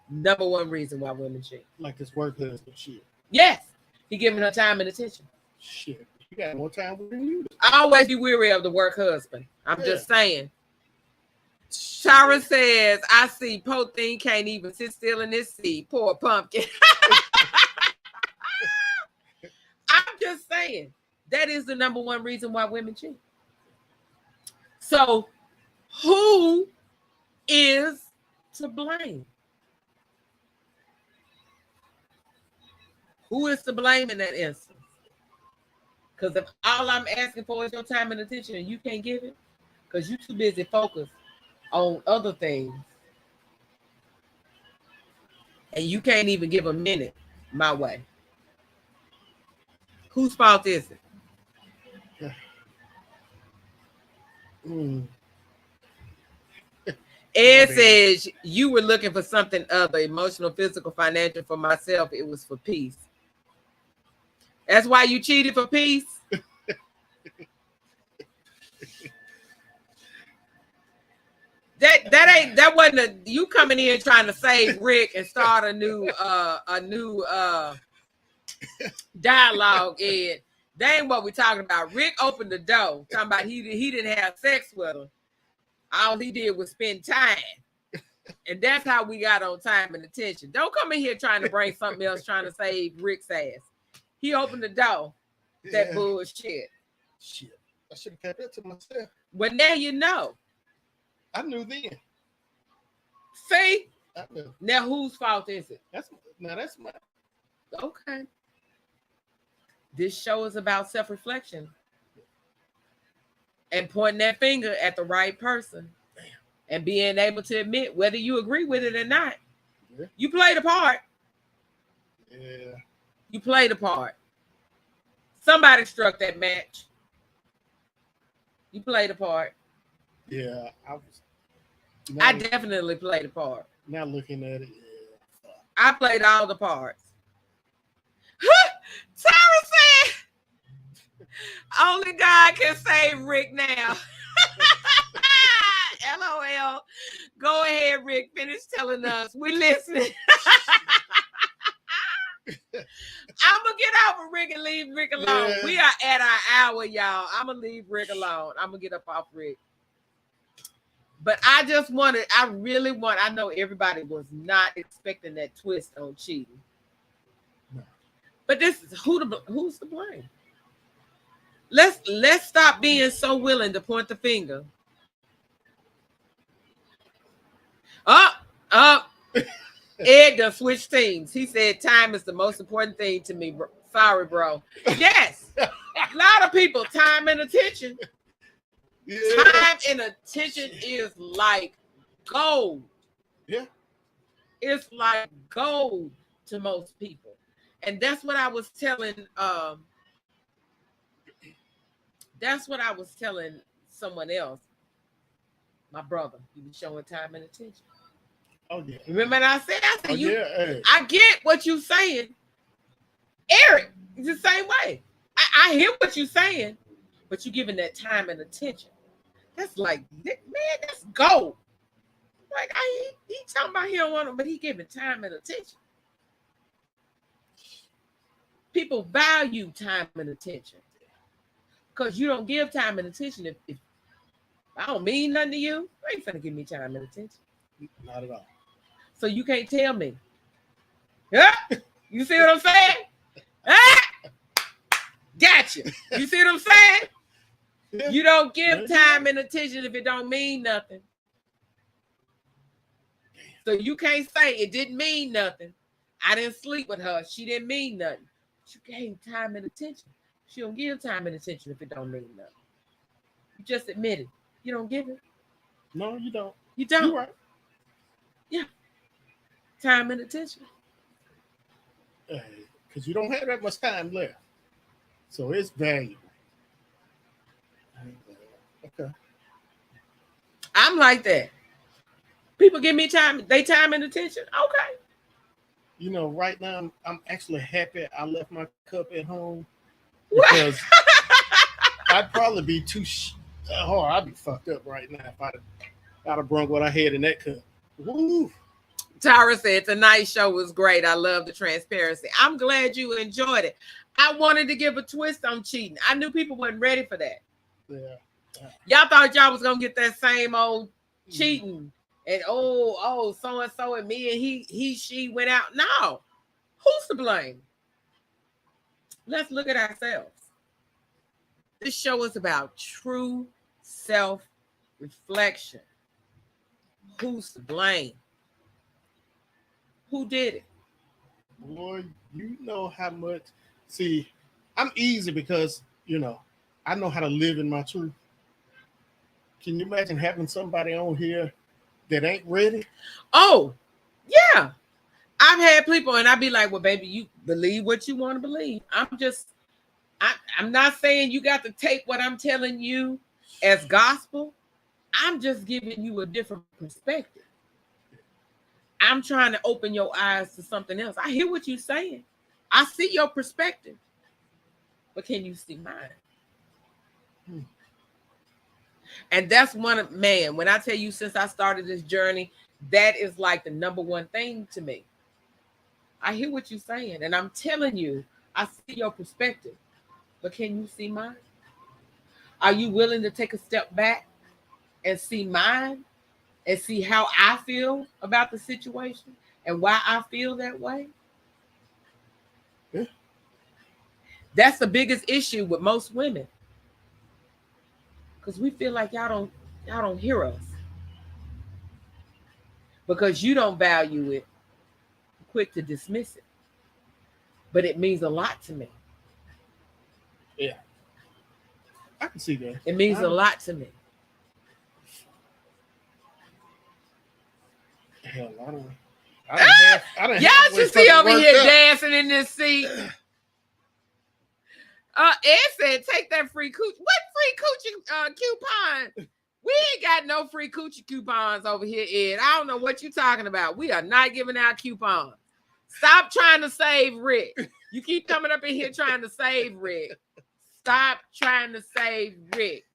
Number one reason why women cheat. Like this work husband shit. Yes, he giving her time and attention. Shit. You got more time than you. I always be weary of the work husband. I'm just saying. Tara says, I see Potheen can't even sit still in this seat. Poor pumpkin. I'm just saying. That is the number one reason why women cheat. So, who is to blame? Who is to blame in that instance? Because if all I'm asking for is your time and attention and you can't give it, because you're too busy focused on other things, and you can't even give a minute my way. Whose fault is it? Ed says you were looking for something other, emotional, physical, financial. For myself, it was for peace. That's why you cheated, for peace. That wasn't you coming in trying to save Rick and start a new dialogue, Ed. That ain't what we're talking about. Rick opened the door, talking about he didn't have sex with her. All he did was spend time. And that's how we got on time and attention. Don't come in here trying to bring something else, trying to save Rick's ass. He opened the door. That bullshit. Shit. I should have kept that to myself. Well, now you know. I knew then. See? I knew. Now whose fault is it? That's mine. Okay. This show is about self-reflection. And pointing that finger at the right person. Damn. And being able to admit whether you agree with it or not. Yeah. You played a part. Yeah. You played a part. Somebody struck that match. You played a part. Yeah, I definitely played a part. Now looking at it, yeah. I played all the parts. Tara said, only God can save Rick now. LOL. Go ahead, Rick. Finish telling us. We listening. I'm going to get off of Rick and leave Rick alone. Yeah. We are at our hour, y'all. I'm going to leave Rick alone. I'm going to get up off Rick. But I know everybody was not expecting that twist on cheating. No. But this is who's to blame? Let's stop being so willing to point the finger. Up. Ed done switched teams. He said time is the most important thing to me. Sorry, bro. Yes. A lot of people, time and attention. Yeah. Time and attention is like gold. Yeah. It's like gold to most people. And that's what I was telling someone else. My brother, he was showing time and attention. Oh yeah. Remember what I said? Hey. I get what you're saying. Eric, it's the same way. I hear what you're saying, but you're giving that time and attention. That's like, man, that's gold. Like he talking about he don't want them, but he giving time and attention. People value time and attention because you don't give time and attention. If I don't mean nothing to you, you ain't finna give me time and attention. Not at all. So you can't tell me. Yeah, you see what I'm saying? Ah! Gotcha. You see what I'm saying? Yeah. You don't give time and attention if it don't mean nothing. So you can't say it didn't mean nothing. I didn't sleep with her. She didn't mean nothing. But you gave time and attention. She don't give time and attention if it don't mean nothing. You just admit it. You don't give it. No, you don't. You don't. You're right. Yeah. Time and attention. Because you don't have that much time left. So it's valuable. Okay. I'm like that. People give me time, they time and attention. Okay. You know, right now I'm actually happy I left my cup at home because I'd probably be I'd be fucked up right now if I'd have brung what I had in that cup. Woo. Tara said tonight's show was great. I love the transparency. I'm glad you enjoyed it. I wanted to give a twist on cheating. I knew people weren't ready for that. Yeah. Y'all thought y'all was gonna get that same old cheating and so and so and me and she went out. No, who's to blame? Let's look at ourselves. This show is about true self-reflection. Who's to blame? Who did it? Boy, you know how much. See, I'm easy because, I know how to live in my truth. Can you imagine having somebody on here that ain't ready? Oh, yeah. I've had people and I'd be like, well, baby, you believe what you want to believe. I'm not saying you got to take what I'm telling you as gospel. I'm just giving you a different perspective. I'm trying to open your eyes to something else. I hear what you're saying. I see your perspective. But can you see mine? And that's when I tell you, since I started this journey, that is like the number one thing to me. I hear what you're saying, and I'm telling you, I see your perspective. But can you see mine? Are you willing to take a step back and see mine and see how I feel about the situation and why I feel that way? Yeah. That's the biggest issue with most women. Because we feel like y'all don't hear us. Because you don't value it, quick to dismiss it. But it means a lot to me. Yeah. I can see that. It means a lot to me. Hell, I don't y'all should see over here dancing in this seat. Ed said, take that free coochie. What free coochie coupon? We ain't got no free coochie coupons over here, Ed. I don't know what you're talking about. We are not giving out coupons. Stop trying to save Rick. You keep coming up in here trying to save Rick. Stop trying to save Rick.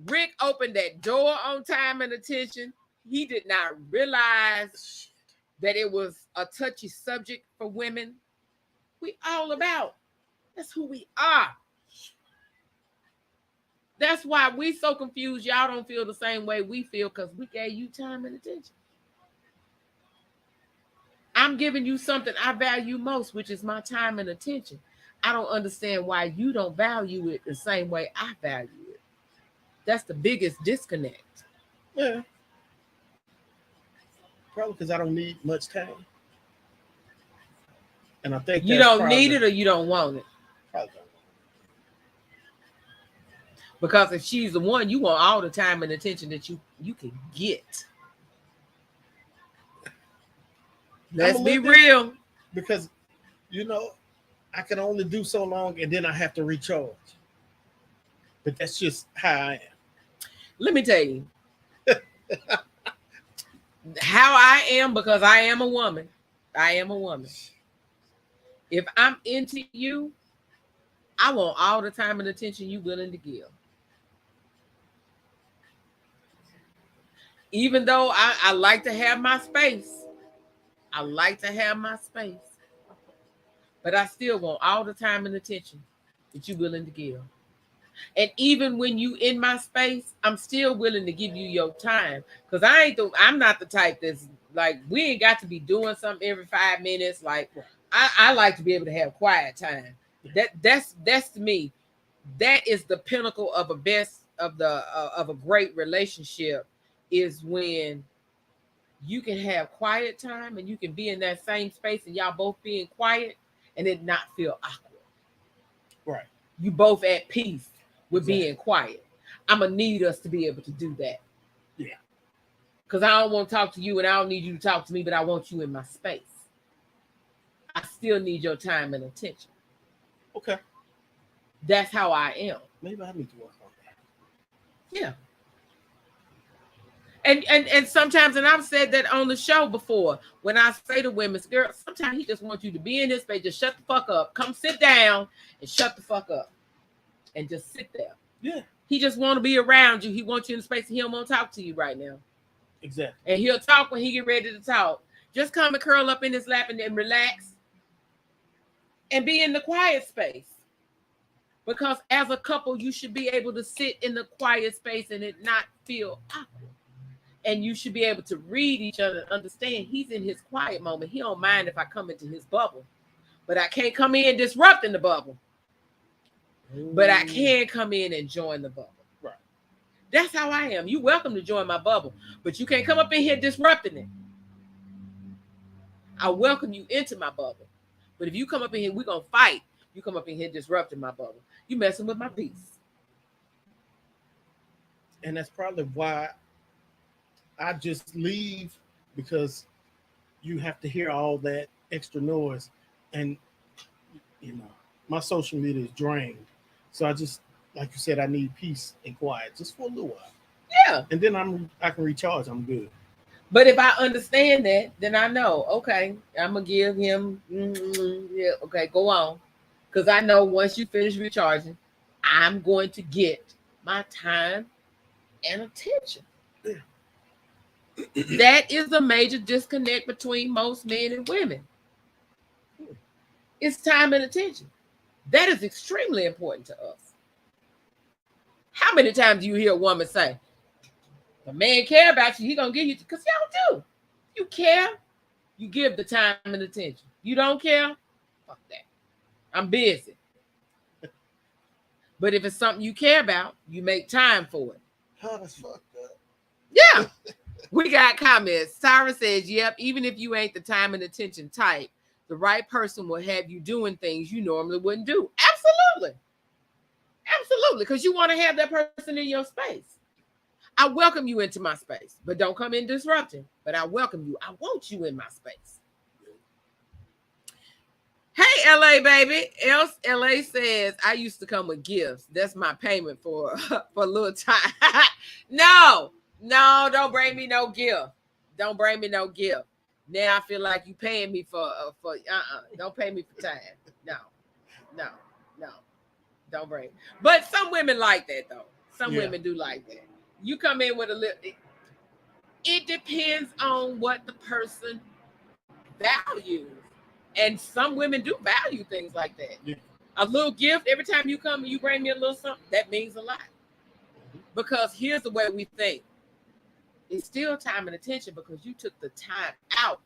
Rick opened that door on time and attention. He did not realize that it was a touchy subject for women. We all about. That's who we are. That's why we so confused. Y'all don't feel the same way we feel because we gave you time and attention. I'm giving you something I value most, which is my time and attention. I don't understand why you don't value it the same way I value it. That's the biggest disconnect. Yeah. Probably because I don't need much time. And I think You that's don't probably, need it or you don't want it. probably Because if she's the one, you want all the time and attention that you can get. Let's be real. because I can only do so long and then I have to recharge. But that's just how I am. Let me tell you how I am, because I am a woman. I am a woman. If I'm into you, I want all the time and attention you willing to give. Even though I like to have my space. I like to have my space. But I still want all the time and attention that you're willing to give. And even when you in my space, I'm still willing to give you your time. Because I'm not the type that's like, we ain't got to be doing something every 5 minutes. Like, I like to be able to have quiet time. That's to me, that is the pinnacle of a great relationship, is when you can have quiet time and you can be in that same space and y'all both being quiet and it not feel awkward. Right. You both at peace with being quiet. I'm gonna need us to be able to do that. Yeah. Because I don't want to talk to you and I don't need you to talk to me, but I want you in my space. I still need your time and attention. Okay. That's how I am. Maybe I need to work on that. Yeah. And sometimes, and I've said that on the show before, when I say to women, girl, sometimes he just wants you to be in his space, just shut the fuck up. Come sit down and shut the fuck up. And just sit there. Yeah. He just want to be around you. He wants you in space and he don't want to talk to you right now. Exactly. And he'll talk when he get ready to talk. Just come and curl up in his lap and relax. And be in the quiet space. Because as a couple, you should be able to sit in the quiet space and it not feel awkward. And you should be able to read each other and understand he's in his quiet moment. He don't mind if I come into his bubble. But I can't come in disrupting the bubble. But I can come in and join the bubble. Right. That's how I am. You're welcome to join my bubble. But you can't come up in here disrupting it. I welcome you into my bubble. But if you come up in here, we're going to fight. You come up in here disrupting my bubble. You messing with my peace. And that's probably why I just leave, because you have to hear all that extra noise. And, my social media is drained. So I just, like you said, I need peace and quiet just for a little while. Yeah. And then I can recharge. I'm good. But if I understand that, then I know, okay, I'm going to give him, yeah, okay, go on. Because I know once you finish recharging, I'm going to get my time and attention. Yeah. That is a major disconnect between most men and women. It's time and attention. That is extremely important to us. How many times do you hear a woman say, "The man care about you, he gonna give you," because y'all do. You care, you give the time and attention. You don't care, fuck that. I'm busy. But if it's something you care about, you make time for it. Oh, that's fucked up. Yeah. We got comments. Tyra says, yep, even if you ain't the time and attention type, the right person will have you doing things you normally wouldn't do. Absolutely. Absolutely. Because you want to have that person in your space. I welcome you into my space, but don't come in disrupting. But I welcome you. I want you in my space. Hey, LA, baby. Else LA says, I used to come with gifts. That's my payment for a little time. No, don't bring me no gift. Don't bring me no gift. Now I feel like you paying me for don't pay me for time. No. Don't bring. But some women like that though. Some women do like that. You come in with a little. It depends on what the person values. And some women do value things like that. Yeah. A little gift every time you come and you bring me a little something, that means a lot. Because here's the way we think. It's still time and attention because you took the time out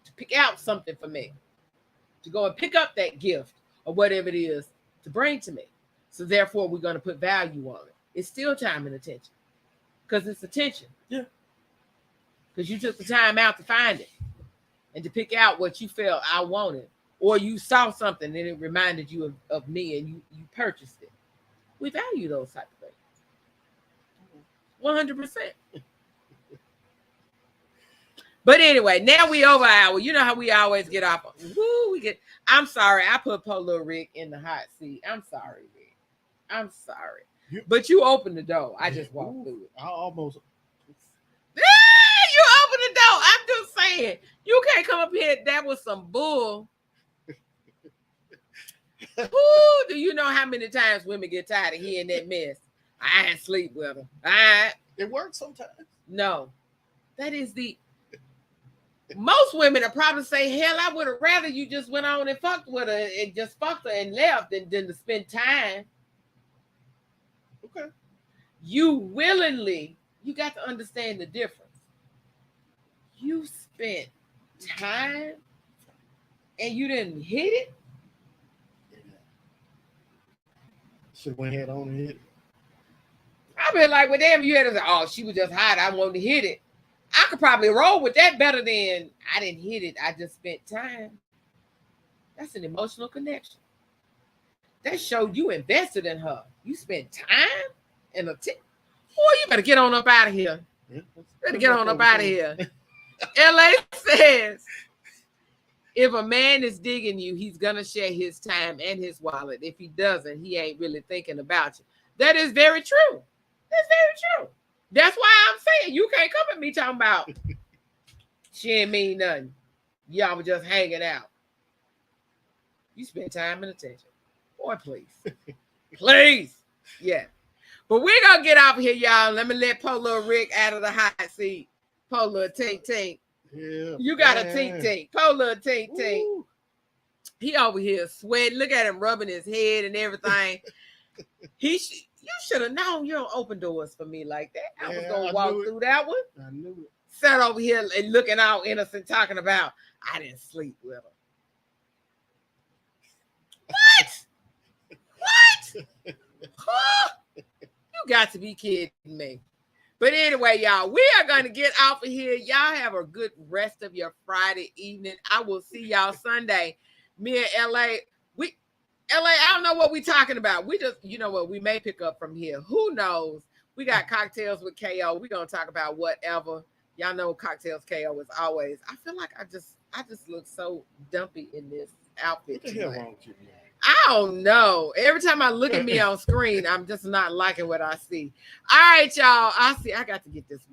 to pick out something for me, to go and pick up that gift or whatever it is to bring to me. So therefore, we're going to put value on it. It's still time and attention because it's attention. Yeah. Because you took the time out to find it and to pick out what you felt I wanted, or you saw something and it reminded you of me and you purchased it. We value those type of things. 100%. But anyway, now we over hour. You know how we always get off. I'm sorry. I put Polo Rick in the hot seat. I'm sorry, Rick. I'm sorry. But you opened the door. I just walked through it. I almost. You opened the door. I'm just saying. You can't come up here. That was some bull. Ooh, do you know how many times women get tired of hearing that mess? I ain't sleep with her. It works sometimes. No. That is the... Most women will probably say, hell, I would have rather you just went on and fucked with her and just fucked her and left than to spend time. Okay. You willingly, you got to understand the difference. You spent time and you didn't hit it. Should have went head on and hit it. I've been like, well, damn, you had to say, oh, she was just hot. I wanted to hit it. I could probably roll with that better than I didn't hit it. I just spent time. That's an emotional connection. That showed you invested in her. You spent time and boy, you better get on up out of here. Yeah, better get on up out of here. LA says, if a man is digging you, he's going to share his time and his wallet. If he doesn't, he ain't really thinking about you. That is very true. That's very true. That's why I'm saying you can't come at me talking about she ain't mean nothing. Y'all were just hanging out. You spend time and attention. Boy, please. Please. Yeah. But we're going to get off here, y'all. Let me let Polo Rick out of the hot seat. Polo tink tink. Yeah. You got a tink tink. Polo tink tink. He over here sweating. Look at him rubbing his head and everything. You should have known you don't open doors for me like that. I was going to walk through that one. I knew it. Sat over here and looking all innocent, talking about, I didn't sleep with her. What? Huh? You got to be kidding me. But anyway, y'all, we are going to get off of here. Y'all have a good rest of your Friday evening. I will see y'all Sunday. Me and LA, I don't know what we're talking about. We just, you know what, we may pick up from here. Who knows? We got cocktails with KO. We're going to talk about whatever. Y'all know cocktails KO is always. I feel like I just look so dumpy in this outfit. What the hell wrong with you, man? I don't know. Every time I look at me on screen, I'm just not liking what I see. All right, y'all. I got to get this